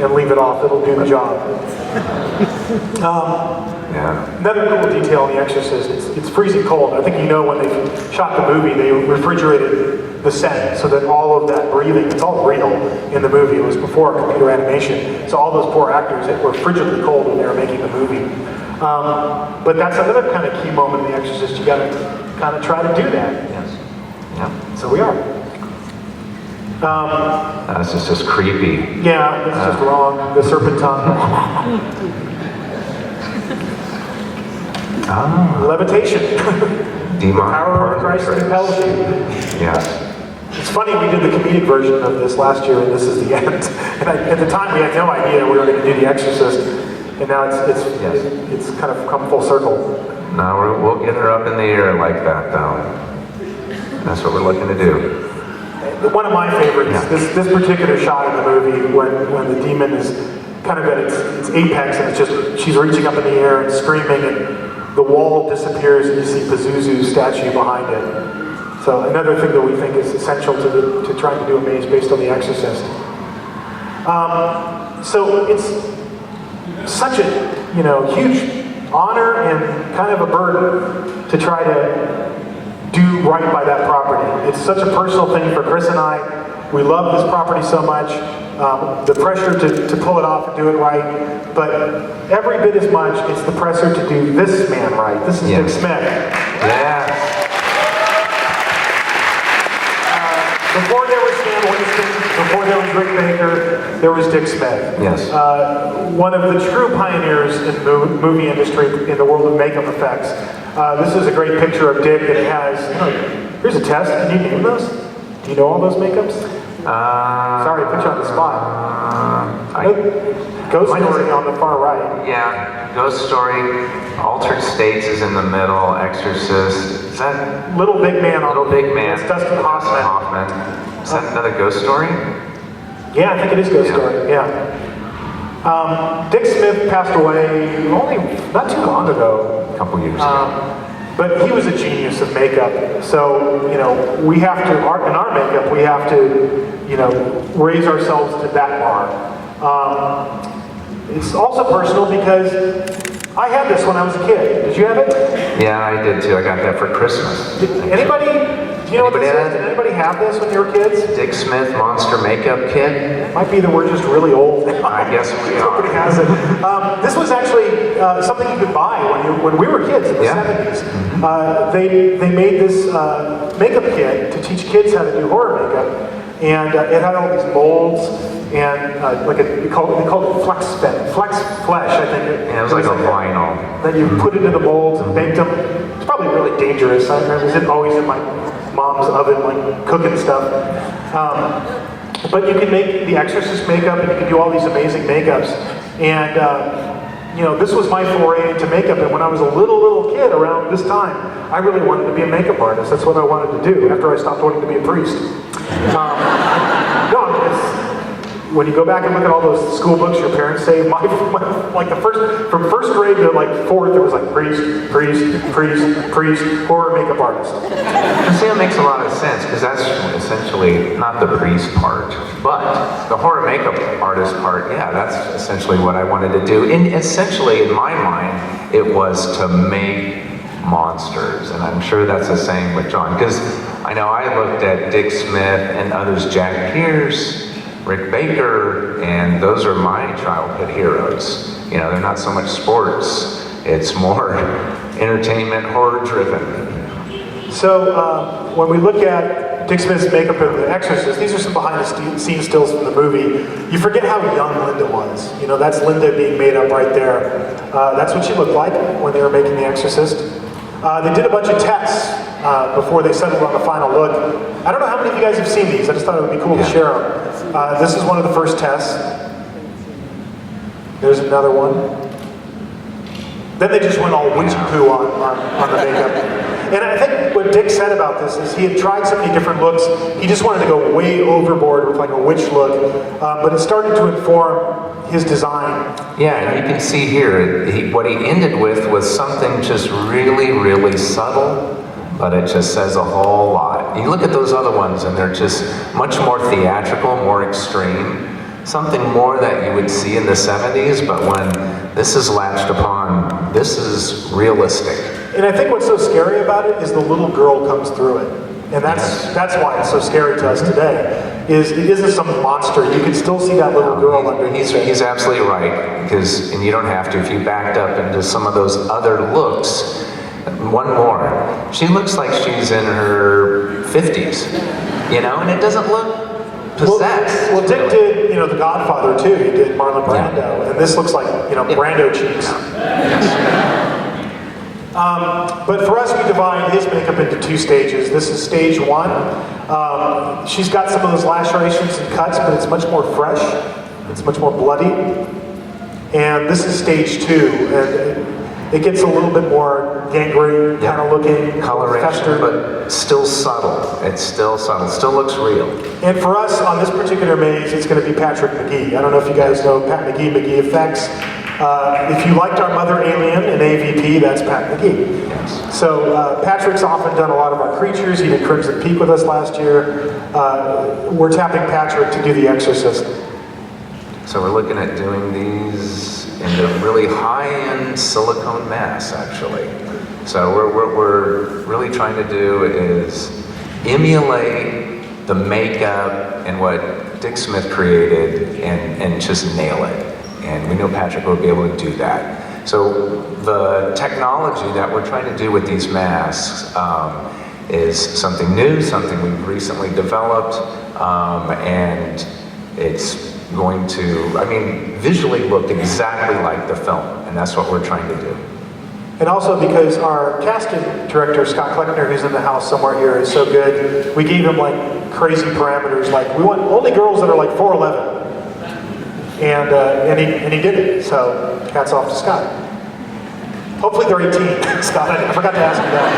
and leave it off. It'll do the job. Another cool detail in The Exorcist, it's freezing cold. I think when they shot the movie, they refrigerated the set so that all of that breathing, it's all real in the movie. It was before computer animation. So all those poor actors were frigidly cold when they were making the movie. But that's another kind of key moment in The Exorcist. You got to kind of try to do that. Yes. Yeah. So we are. This is just creepy. Yeah, it's just wrong. The serpentine. Levitation. Demonic The power of Christ compels you. Yes. It's funny, we did the comedic version of this last year, and this is the end. And at the time, we had no idea we were going to do The Exorcist, and now it's kind of come full circle. No, we'll get her up in the air like that, though. That's what we're looking to do. one of my favorites, Yeah. this particular shot in the movie when the demon is kind of at its apex and it's just, she's reaching up in the air and screaming and the wall disappears and you see Pazuzu's statue behind it. So another thing that we think is essential to trying to do a maze based on The Exorcist. So it's such a huge honor and kind of a burden to try to do right by that property. It's such a personal thing for Chris and I. We love this property so much. The pressure to pull it off and do it right, but every bit as much, it's the pressure to do this man right. This is Dick Smith. Yeah. Before there was Stan Winston, before there was Rick Baker, there was Dick Smith. Yes. One of the true pioneers in the movie industry in the world of makeup effects. This is a great picture of Dick, and it has, here's a test. Can you name those? Do you know all those makeups? Sorry, I put you on the spot. Ghost Story on the far right. Yeah, Ghost Story, Altered States is in the middle, Exorcist. Is that Little Big Man? Little Big Man? It's Dustin Hoffman. Is that another Ghost Story? Yeah, I think it is Ghost Story. Yeah. Dick Smith passed away only not too long ago. A couple years ago. But he was a genius of makeup. So, we have to, in our makeup, we have to, raise ourselves to that bar. It's also personal because I had this when I was a kid. Did you have it? Yeah, I did too. I got that for Christmas. Do you know what this is? Did anybody have this when you were kids? Dick Smith Monster Makeup Kit. Might be that we're just really old. I guess we are. Nobody has it. This was actually something you could buy when we were kids in the 70s. They made this makeup kit to teach kids how to do horror makeup. And it had all these molds and they called it flex flesh, I think. Yeah, it was like a vinyl. Then you put it in the molds and baked them. It's probably really dangerous. I remember it was always in my mom's oven, like cooking stuff. But you can make the Exorcist makeup and you can do all these amazing makeups. And this was my foray into makeup. And when I was a little kid around this time, I really wanted to be a makeup artist. That's what I wanted to do after I stopped wanting to be a priest. When you go back and look at all those school books your parents say, from first grade to fourth, it was like priest, horror makeup artist. You see, that makes a lot of sense because that's essentially not the priest part, but the horror makeup artist part. Yeah, that's essentially what I wanted to do. And essentially, in my mind, it was to make monsters, and I'm sure that's the same with John because I know I looked at Dick Smith and others, Jack Pierce, Rick Baker, and those are my childhood heroes. They're not so much sports, it's more entertainment, horror driven. So when we look at Dick Smith's makeup in The Exorcist, these are some behind the scenes stills from the movie. You forget how young Linda was. That's Linda being made up right there. That's what she looked like when they were making The Exorcist. They did a bunch of tests before they settled on the final look. I don't know how many of you guys have seen these. I just thought it would be cool to share them. This is one of the first tests. There's another one. Then they just went all witch and poo on the makeup. And I think what Dick said about this is he had tried so many different looks. He just wanted to go way overboard with a witch look. But it started to inform his design. Yeah, and you can see here, what he ended with was something just really, really subtle, but it just says a whole lot. You look at those other ones and they're just much more theatrical, more extreme, something more that you would see in the 70s, but when this is latched upon, this is realistic. And I think what's so scary about it is the little girl comes through it. And that's why it's so scary to us today, is it isn't some monster. You can still see that little girl underneath. He's absolutely right, and you don't have to. If you backed up into some of those other looks, one more, she looks like she's in her 50s, and it doesn't look possessed. Well, Dick did, The Godfather too. He did Marlon Brando, and this looks like, Brando cheeks. But for us, we divide his makeup into two stages. This is stage one. She's got some of those lacerations and cuts, but it's much more fresh. It's much more bloody. And this is stage two. And It gets a little bit more gangrene kind of looking, coloration, festered. but still subtle. It's still subtle. Still looks real. And for us, on this particular maze, it's going to be Patrick McGee. I don't know if you guys know Pat McGee, McGee Effects. If you liked our Mother Alien in AVP, that's Pat McGee. Yes. So Patrick's often done a lot of our creatures. He did Crimson Peak with us last year. We're tapping Patrick to do The Exorcist. So we're looking at doing these in the really high-end silicone mask, actually. So what we're really trying to do is emulate the makeup and what Dick Smith created and just nail it. And we know Patrick will be able to do that. So the technology that we're trying to do with these masks is something new, something we've recently developed, and it's going to, visually look exactly like the film, and that's what we're trying to do. And also because our casting director, Scott Kleckner, who's in the house somewhere here, is so good, we gave him like crazy parameters, like we want only girls that are like 4'11". And he did it, so hats off to Scott. Hopefully they're 18, Scott, I forgot to ask you that.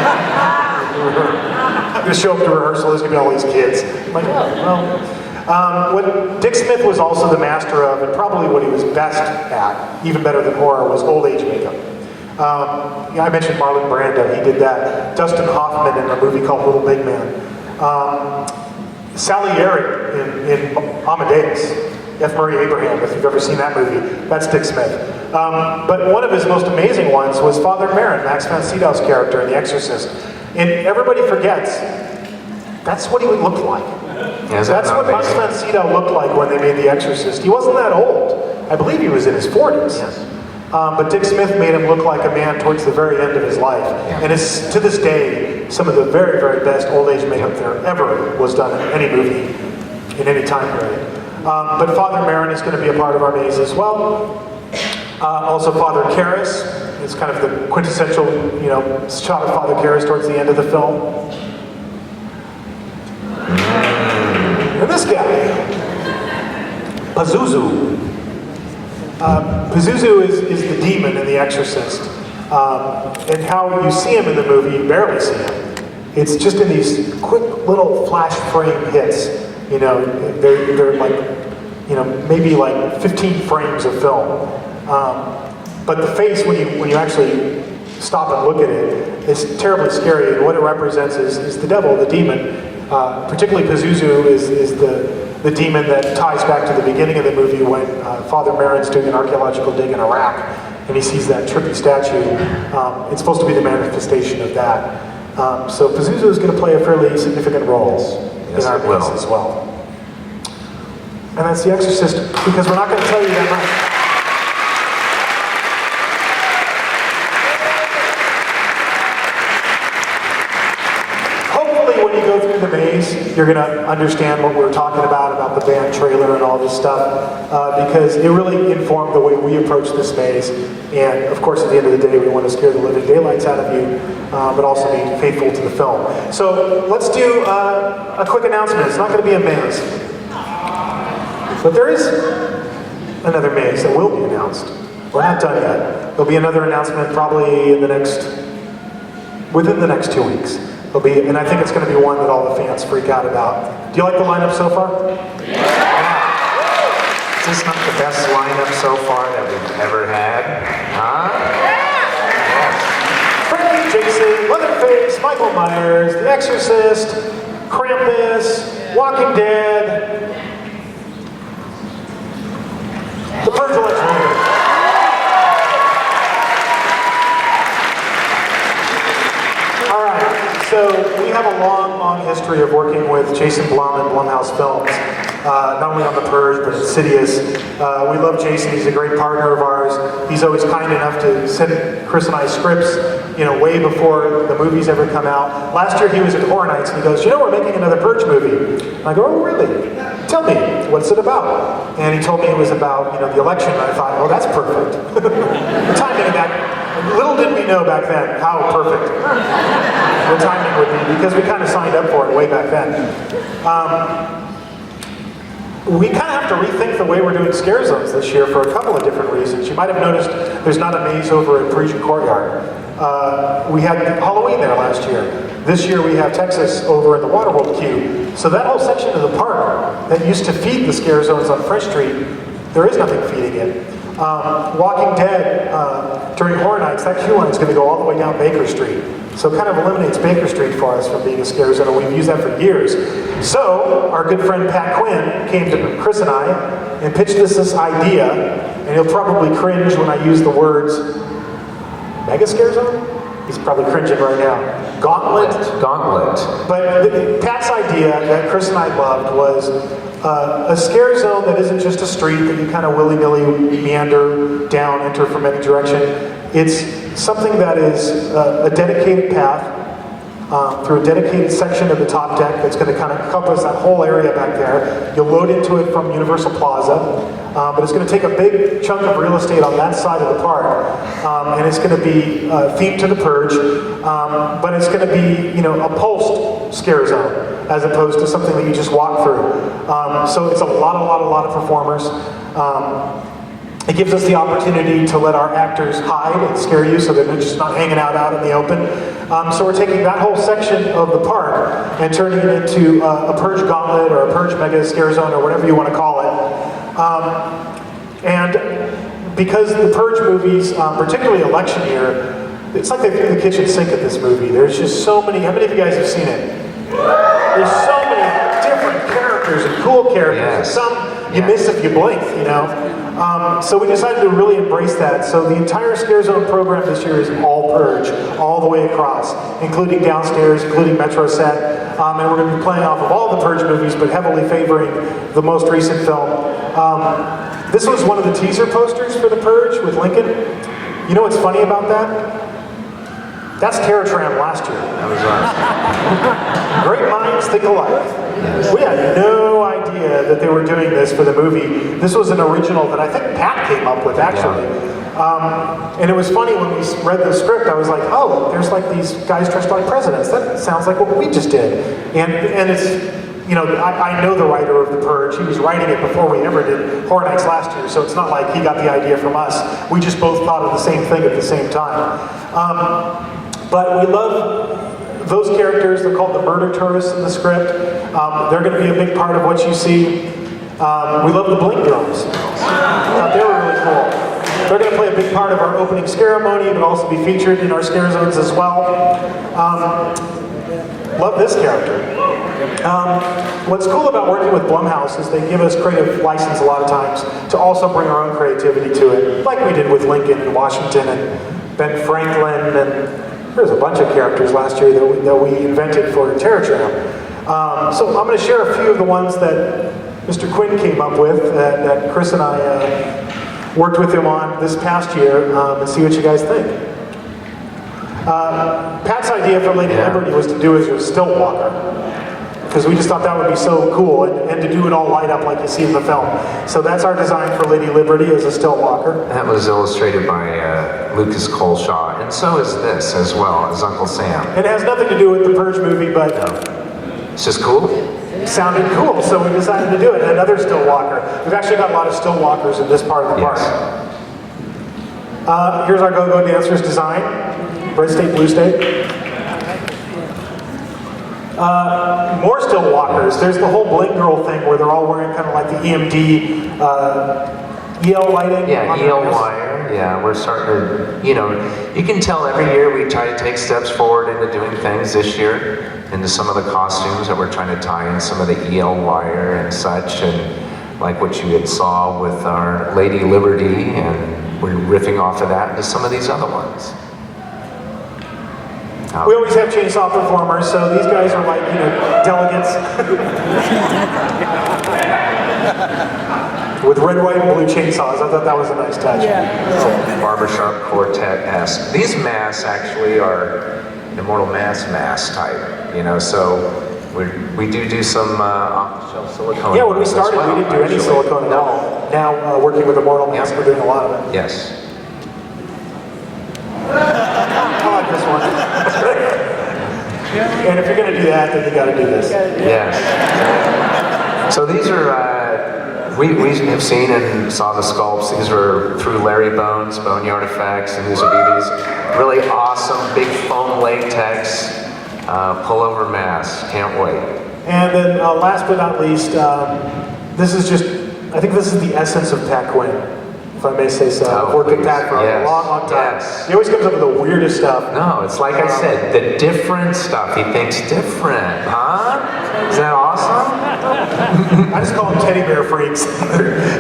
I'm gonna show up to rehearsal, there's gonna be all these kids. I'm like, oh, well. What Dick Smith was also the master of, and probably what he was best at, even better than horror, was old age makeup. I mentioned Marlon Brando, he did that. Dustin Hoffman in a movie called Little Big Man. Salieri in Amadeus. F. Murray Abraham, if you've ever seen that movie, that's Dick Smith. But one of his most amazing ones was Father Merrin, Max von Sydow's character in The Exorcist. And everybody forgets, that's what he would look like. Yes, that's what Max von Sydow looked like when they made The Exorcist. He wasn't that old. I believe he was in his 40s. Yes. But Dick Smith made him look like a man towards the very end of his life. Yeah. And it's, to this day, some of the very, very best old age makeup there ever was done in any movie, in any time period. But Father Merrin is going to be a part of our maze as well. Also Father Karras. It's kind of the quintessential, shot of Father Karras towards the end of the film. And this guy, Pazuzu. Pazuzu is the demon in The Exorcist. And how you see him in the movie, you barely see him. It's just in these quick little flash frame hits. They're like, maybe like 15 frames of film. But the face, when you actually stop and look at it, is terribly scary. And what it represents is the devil, the demon. Particularly Pazuzu is the demon that ties back to the beginning of the movie when Father Merrin's doing an archaeological dig in Iraq and he sees that trippy statue. It's supposed to be the manifestation of that. So Pazuzu is going to play a fairly significant role in our maze as well. And that's The Exorcist, because we're not going to tell you that much. When you go through the maze, you're going to understand what we're talking about the band trailer and all this stuff, because it really informed the way we approach this maze. And of course, at the end of the day, we want to scare the living daylights out of you, but also be faithful to the film. So let's do a quick announcement. It's not going to be a maze, but there is another maze that will be announced. We're not done yet. There'll be another announcement probably within the next 2 weeks. And I think it's going to be one that all the fans freak out about. Do you like the lineup so far? Yeah. Is this not the best lineup so far that we've ever had? Huh? Yes. Freddy, Jason, Leatherface, Michael Myers, The Exorcist, Krampus, Walking Dead, The Purge Electric. So we have a long, long history of working with Jason Blum and Blumhouse Films, not only on The Purge, but Insidious. We love Jason. He's a great partner of ours. He's always kind enough to send Chris and I scripts, way before the movies ever come out. Last year he was at Horror Nights and he goes, we're making another Purge movie. And I go, oh, really? Tell me, what's it about? And he told me it was about, the election. And I thought, oh, that's perfect. The timing of that. Little did we know back then how perfect the timing would be, because we kind of signed up for it way back then. we kind of have to rethink the way we're doing scare zones this year for a couple of different reasons. You might have noticed there's not a maze over at Parisian Courtyard. We had Halloween there last year. This year we have Texas over in the Waterworld queue. So that whole section of the park that used to feed the scare zones on French Street, there is nothing feeding it. Walking Dead, during Horror Nights, that queue line is going to go all the way down Baker Street. So it kind of eliminates Baker Street for us from being a scare zone, and we've used that for years. So our good friend Pat Quinn came to Chris and I and pitched this idea, and he'll probably cringe when I use the words mega scare zone? He's probably cringing right now. Gauntlet. But Pat's idea that Chris and I loved was a scare zone that isn't just a street that you kind of willy-nilly meander down, enter from any direction. It's something that is a dedicated path through a dedicated section of the top deck that's going to kind of encompass that whole area back there. You'll load into it from Universal Plaza, but it's going to take a big chunk of real estate on that side of the park, and it's going to be themed to the Purge, but it's going to be, a pulsed scare zone as opposed to something that you just walk through. So it's a lot of performers. It gives us the opportunity to let our actors hide and scare you so that they're just not hanging out in the open. So we're taking that whole section of the park and turning it into a Purge Gauntlet or a Purge Mega Scare Zone or whatever you want to call it. And because the Purge movies, particularly election year, it's like they threw the kitchen sink at this movie. There's just so many. How many of you guys have seen it? There's so many different characters and cool characters. Yes. And some you miss if you blink, So we decided to really embrace that. So the entire Scare Zone program this year is all Purge, all the way across, including downstairs, including Metro Set. And we're going to be playing off of all the Purge movies, but heavily favoring the most recent film. This was one of the teaser posters for the Purge with Lincoln. You know what's funny about that? That's Terror Tram last year. That was us. Great minds think alike. We had no idea that they were doing this for the movie. This was an original that I think Pat came up with, actually. And it was funny when we read the script, I was like, oh, there's like these guys dressed like presidents. That sounds like what we just did. And it's, I know the writer of The Purge. He was writing it before we ever did Horror Nights last year, so it's not like he got the idea from us. We just both thought of the same thing at the same time. But we love those characters. They're called the murder tourists in the script. They're going to be a big part of what you see. We love the Blink Drums. Thought they were really cool. They're going to play a big part of our opening ceremony, but also be featured in our scare zones as well. Love this character. What's cool about working with Blumhouse is they give us creative license a lot of times to also bring our own creativity to it, like we did with Lincoln and Washington and Ben Franklin, and there's a bunch of characters last year that we invented for Terror Tram. So I'm going to share a few of the ones that Mr. Quinn came up with, that Chris and I worked with him on this past year, and see what you guys think. Pat's idea for Lady Liberty was to do as a still walker, because we just thought that would be so cool, and to do it all light up like you see in the film. So that's our design for Lady Liberty as a still walker. That was illustrated by Lucas Colshaw, and so is this as well, as Uncle Sam. It has nothing to do with the Purge movie, but it's just cool. It sounded cool, so we decided to do it. Another still walker. We've actually got a lot of still walkers in this part of the park. Here's our go-go dancers design. Red State, Blue State. More still walkers. There's the whole Bling Girl thing where they're all wearing kind of like the EMD EL lighting. Yeah, EL wire. Yeah, we're starting to, you can tell every year we try to take steps forward into doing things. This year into some of the costumes that we're trying to tie in some of the EL wire and such, and like what you had saw with our Lady Liberty, and we're riffing off of that into some of these other ones. We always have chainsaw performers, so these guys are like, delegates. With red, white, and blue chainsaws. I thought that was a nice touch. Yeah. Barbershop Quartet-esque. These masks actually are Immortal Mass type, so we do some off-the-shelf silicone. Yeah, when we started, we didn't do any silicone at all. Now, working with Immortal Mass, we're doing a lot of it. Yes. I like this one. And if you're going to do that, then you got to do this. Yes. So these are We have seen and saw the sculpts. These were through Larry Bones, Boneyard Effects, and these would be these really awesome big foam latex pullover masks. Can't wait. And then last but not least, I think this is the essence of Pat Quinn, if I may say so. I've worked with Pat for a long, long time. Yes. He always comes up with the weirdest stuff. No, it's like I said, the different stuff. He thinks different, huh? Is that awesome? I just call them teddy bear freaks.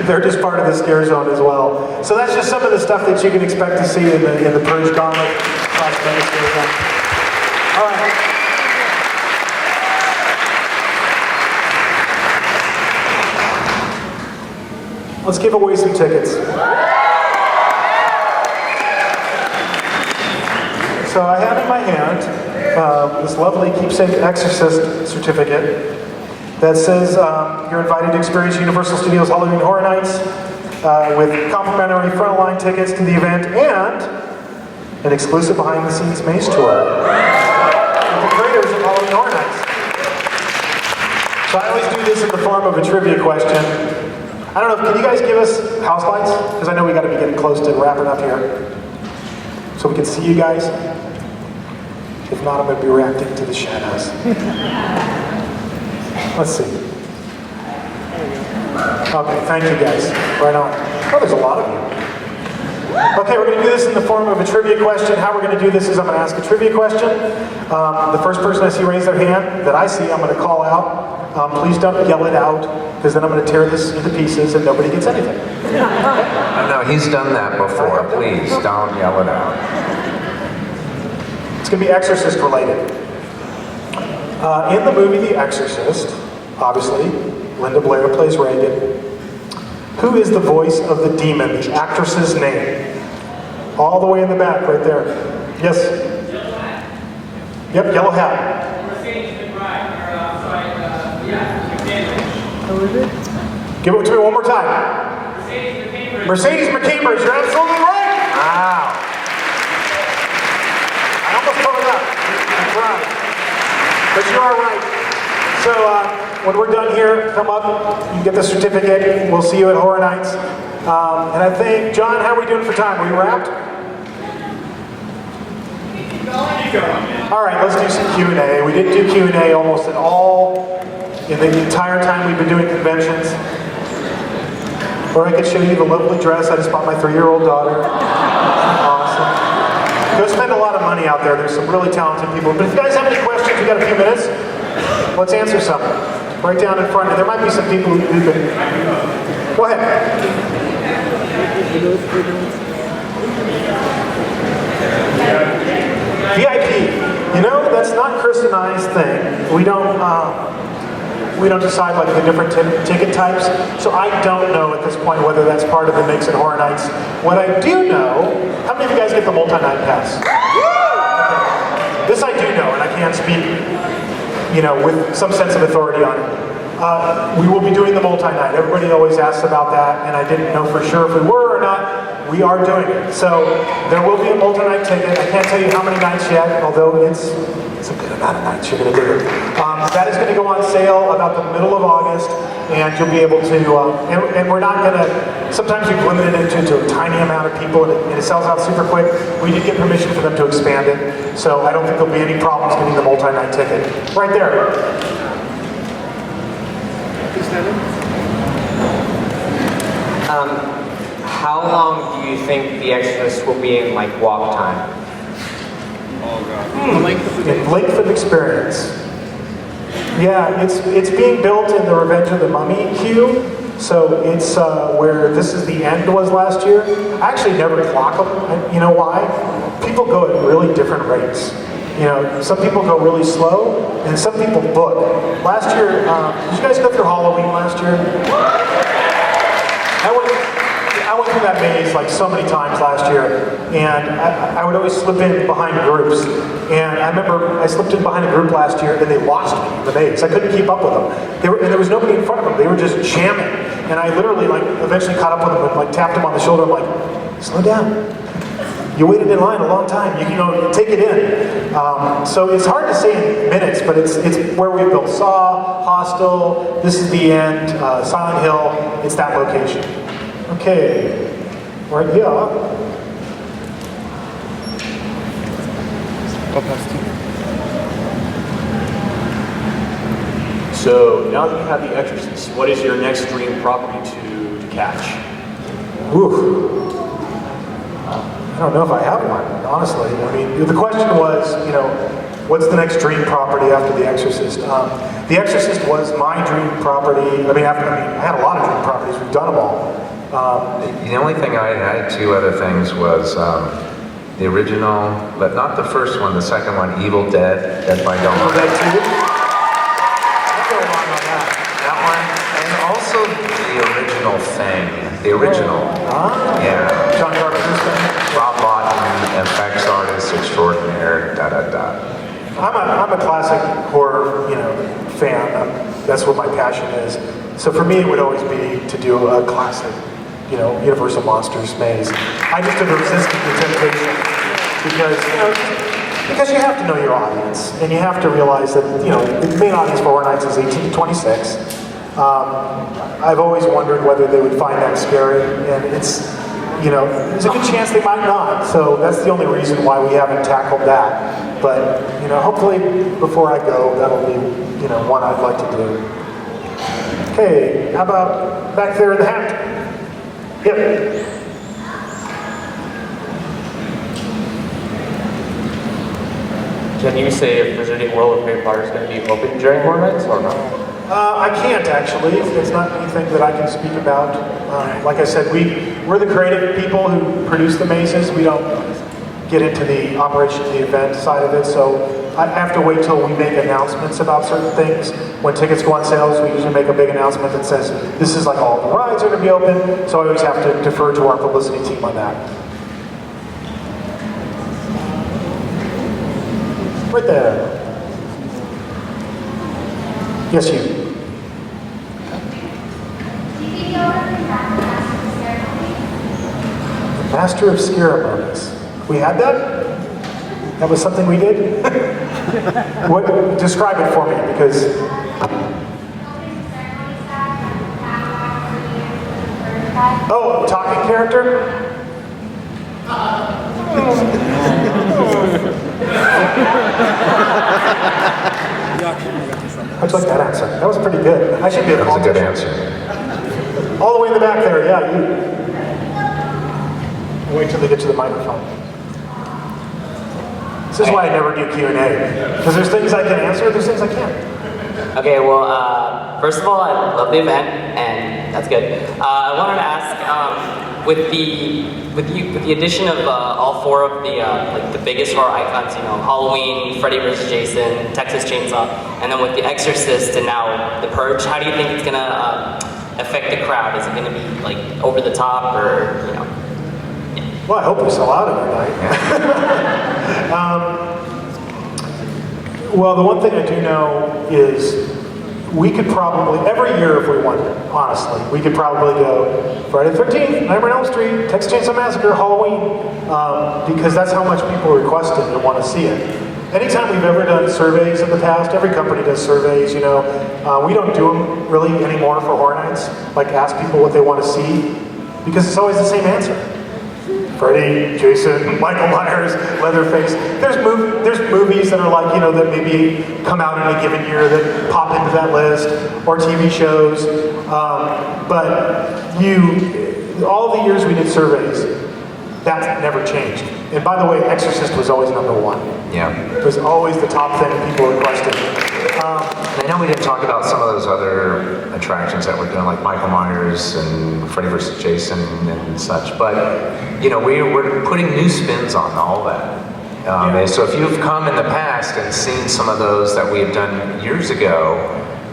They're just part of the scare zone as well. So that's just some of the stuff that you can expect to see in the Purge comic. All right. Let's give away some tickets. So I have in my hand this lovely keepsake Exorcist certificate that says you're invited to experience Universal Studios Halloween Horror Nights with complimentary frontline tickets to the event and an exclusive behind-the-scenes maze tour with the creators of Halloween Horror Nights. So I always do this in the form of a trivia question. I don't know, can you guys give us house lights? Because I know we got to be getting close to wrapping up here. So we can see you guys. If not, I'm going to be wrapped into the shadows. Let's see. Okay, thank you guys. Right on. Oh, there's a lot of you. Okay, we're going to do this in the form of a trivia question. How we're going to do this is I'm going to ask a trivia question. The first person I see raise their hand that I see, I'm going to call out. Please don't yell it out, because then I'm going to tear this into pieces and nobody gets anything. No, he's done that before. Please don't yell it out. It's going to be Exorcist related. In the movie The Exorcist, obviously, Linda Blair plays Reagan. Who is the voice of the demon, the actress's name? All the way in the back, right there. Yes? Yep, yellow hat. Give it to me one more time. Mercedes McCambers, you're absolutely right! Wow. I almost covered up. That's right. But you are right. So when we're done here, come up, you can get the certificate. We'll see you at Horror Nights. And I think, John, how are we doing for time? Are we wrapped? All right, let's do some Q&A. We didn't do Q&A almost at all in the entire time we've been doing conventions. Or I could show you the lovely dress I just bought my 3-year-old daughter. Awesome. Go spend a lot of money out there. There's some really talented people. But if you guys have any questions, we got a few minutes. Let's answer some. Right down in front. And there might be some people who can... Go ahead. VIP. You know, that's not Chris and I's thing. We don't decide like the different ticket types, so I don't know at this point whether that's part of the Makes It Horror Nights. What I do know, how many of you guys get the multi-night pass? Okay. This I do know, and I can't speak, with some sense of authority on it. We will be doing the multi-night. Everybody always asks about that, and I didn't know for sure if we were or not. We are doing it. So there will be a multi-night ticket. I can't tell you how many nights yet, although it's a good amount of nights you're going to do it. That is going to go on sale about the middle of August, and you'll be able to, and we're not going to, sometimes we've limited it to a tiny amount of people, and it sells out super quick. We did get permission for them to expand it, so I don't think there'll be any problems getting the multi-night ticket. Right there. How long do you think The Exorcist will be in, walk time? Length of experience. Yeah, it's being built in the Revenge of the Mummy queue, so it's where This Is the End was last year. I actually never clock them. You know why? People go at really different rates. Some people go really slow, and some people book. Last year, did you guys go through Halloween last year? I went through that maze like so many times last year, and I would always slip in behind groups. And I remember I slipped in behind a group last year, and they lost me in the maze. I couldn't keep up with them. And there was nobody in front of them. They were just jamming. And I literally eventually caught up with them and tapped them on the shoulder. I'm like, slow down. You waited in line a long time. You take it in. So it's hard to say in minutes, but it's where we built Saw, Hostel, this is the end, Silent Hill, it's that location. Okay, right here. So now that you have The Exorcist, what is your next dream property to catch? Oof. I don't know if I have one, honestly. I mean, the question was, what's the next dream property after The Exorcist? The Exorcist was my dream property. I had a lot of dream properties. We've done them all. The only thing I had, two other things, was the original, but not the first one, the second one, Evil Dead, Dead by Dawn. Evil Dead 2? Not very long on that. That one, and also the original Thing. The original. Yeah. John Carpenter's thing? Rob Bottin, effects artist extraordinaire, I'm a classic horror, fan. That's what my passion is. So for me, it would always be to do a classic, Universal Monsters maze. I just have resisted the temptation because you have to know your audience, and you have to realize that the main audience for Horror Nights is 18 to 26. I've always wondered whether they would find that scary, and there's a good chance they might not. So that's the only reason why we haven't tackled that. But hopefully before I go, that'll be one I'd like to do. Okay, how about back there in the hat? Yep. Can you say if Wizarding World of Harry Potter is going to be open during Horror Nights or not? I can't actually. It's not anything that I can speak about. Like I said, we're the creative people who produce the mazes. We don't get into the operation of the event side of it, so I have to wait till we make announcements about certain things. When tickets go on sales, we usually make a big announcement that says, this is like all the rides are going to be open, so I always have to defer to our publicity team on that. Right there. Yes, you. Master of Ceremonies. We had that? That was something we did? Describe it for me, because... Oh, talking character? How'd you like that answer? That was pretty good. I should be a That was a good answer. All the way in the back there, yeah, you. Wait till they get to the microphone. This is why I never do Q&A. Because there's things I can answer, there's things I can't. Okay, well, first of all, I love the event, and that's good. I wanted to ask, with the addition of all four of the biggest horror icons, Halloween, Freddy vs. Jason, Texas Chainsaw, and then with The Exorcist and now The Purge, how do you think it's gonna affect the crowd? Is it gonna be like over the top, or Well, I hope we sell out every night. Well, the one thing I do know is we could probably, every year if we wanted, honestly, we could probably go Friday the 13th, Nightmare on Elm Street, Texas Chainsaw Massacre, Halloween, because that's how much people request it and want to see it. Anytime we've ever done surveys in the past, every company does surveys, we don't do them really anymore for Horror Nights, like ask people what they want to see, because it's always the same answer. Freddy, Jason, Michael Myers, Leatherface. There's movies that are like, that maybe come out in a given year that pop into that list, or TV shows. But all the years we did surveys, that never changed. And by the way, Exorcist was always number one. Yeah. It was always the top thing people requested. I know we didn't talk about some of those other attractions that we're doing, like Michael Myers and Freddy vs. Jason and such, but we're putting new spins on all that. And so if you've come in the past and seen some of those that we have done years ago,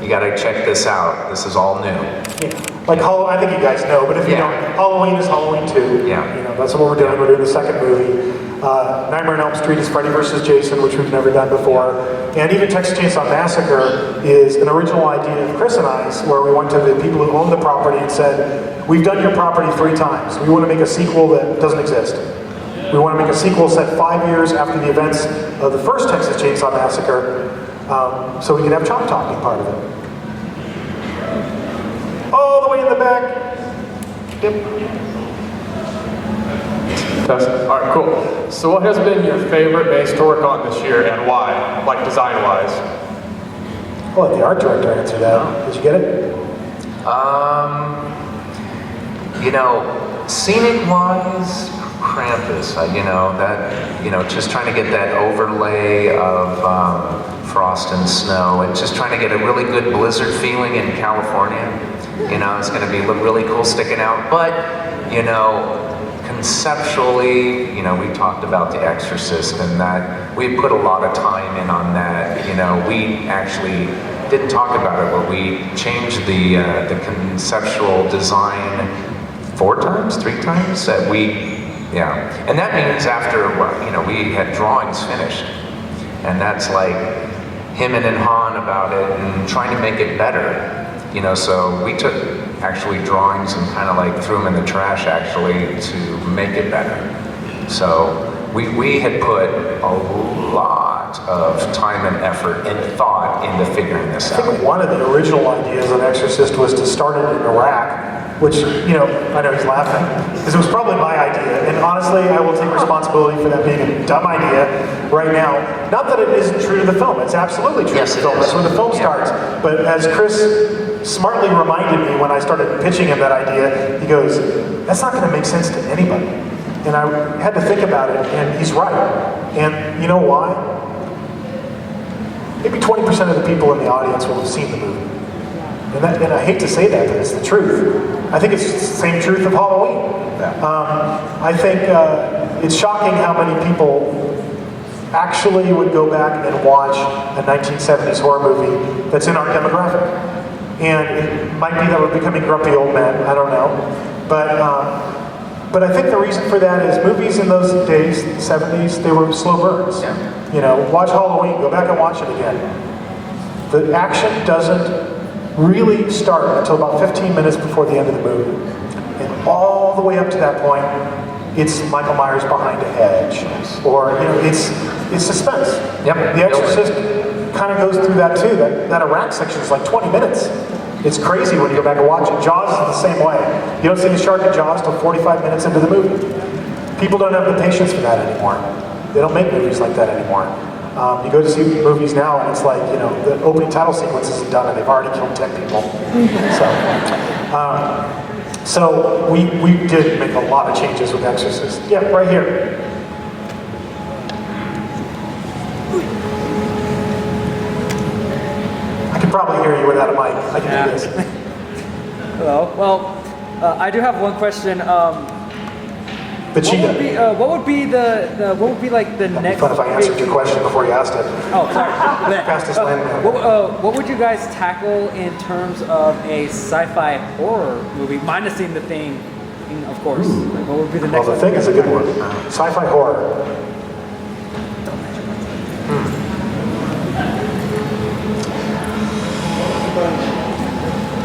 you got to check this out. This is all new. Yeah. Like I think you guys know, but if you don't, Halloween is Halloween 2. Yeah. That's what we're doing. We're doing the second movie. Nightmare on Elm Street is Freddy vs. Jason, which we've never done before. And even Texas Chainsaw Massacre is an original idea of Chris and I's, where we went to the people who own the property and said, we've done your property 3 times. We want to make a sequel that doesn't exist. We want to make a sequel set 5 years after the events of the first Texas Chainsaw Massacre, so we can have Chop Talk be part of it. All the way in the back. Yep. All right, cool. So what has been your favorite maze to work on this year and why? Like design-wise? I'll let the art director answer that. Did you get it? Scenic-wise, Krampus. Just trying to get that overlay of frost and snow, and just trying to get a really good blizzard feeling in California. It's going to be really cool sticking out. But conceptually, we talked about The Exorcist, and that we put a lot of time in on that. We actually didn't talk about it, but we changed the conceptual design 3 times that and that means after we had drawings finished, and that's like him and Han about it and trying to make it better. So we took actually drawings and kind of like threw them in the trash actually to make it better. So we had put a lot of time and effort and thought into figuring this I out. think one of the original ideas on Exorcist was to start it in Iraq, which, I know he's laughing, because it was probably my idea. And honestly, I will take responsibility for that being a dumb idea right now. Not that it isn't true to the film, it's absolutely true to the film. That's where the film starts. But as Chris smartly reminded me when I started pitching him that idea, he goes, that's not going to make sense to anybody. And I had to think about it, and he's right. And you know why? Maybe 20% of the people in the audience will have seen the movie. And I hate to say that, but it's the truth. I think it's the same truth of Halloween. I think it's shocking how many people actually would go back and watch a 1970s horror movie that's in our demographic. And it might be that we're becoming grumpy old men, I don't know. But I think the reason for that is movies in those days, the 70s, they were slow burns. Watch Halloween, go back and watch it again. The action doesn't really start until about 15 minutes before the end of the movie. And all the way up to that point, it's Michael Myers behind a hedge. Or, it's suspense. Yep. The Exorcist kind of goes through that too. That Iraq section is like 20 minutes. It's crazy when you go back and watch it. Jaws is the same way. You don't see the shark in Jaws till 45 minutes into the movie. People don't have the patience for that anymore. They don't make movies like that anymore. You go to see movies now and it's like, the opening title sequence isn't done and they've already killed 10 people. So we did make a lot of changes with Exorcist. Yeah, right here. I could probably hear you without a mic. I can do this. Hello. Well, I do have one question. The cheetah. What would be like the next? Fun if I answered your question before you asked it. Oh, sorry. Fastest landman. What would you guys tackle in terms of a sci-fi horror movie, minusing The Thing, of course? Like, what would be the next? Well, The Thing is a good one. Sci-fi horror.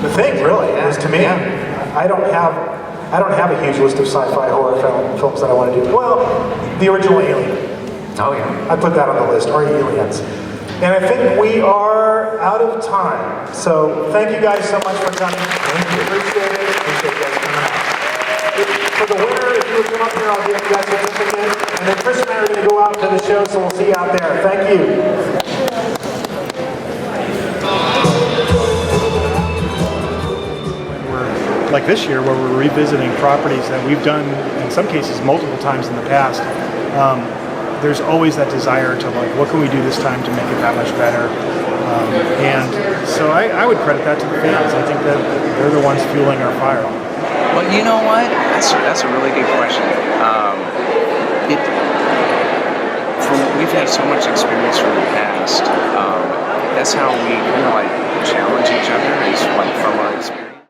The Thing really is to me. I don't have a huge list of sci-fi horror films that I want to do. Well, the original Alien. Oh yeah. I put that on the list, or Aliens. And I think we are out of time. So thank you guys so much for coming. Appreciate it. Appreciate you guys coming out. For the winner, if you would come up here, I'll give you guys a certificate. And then Chris and I are going to go out to the show, so we'll see you out there. Thank you. Like this year, where we're revisiting properties that we've done in some cases multiple times in the past, there's always that desire to like, what can we do this time to make it that much better? And so I would credit that to the fans. I think that they're the ones fueling our fire. Well, you know what? That's a really good question. We've had so much experience from the past. That's how we kind of like challenge each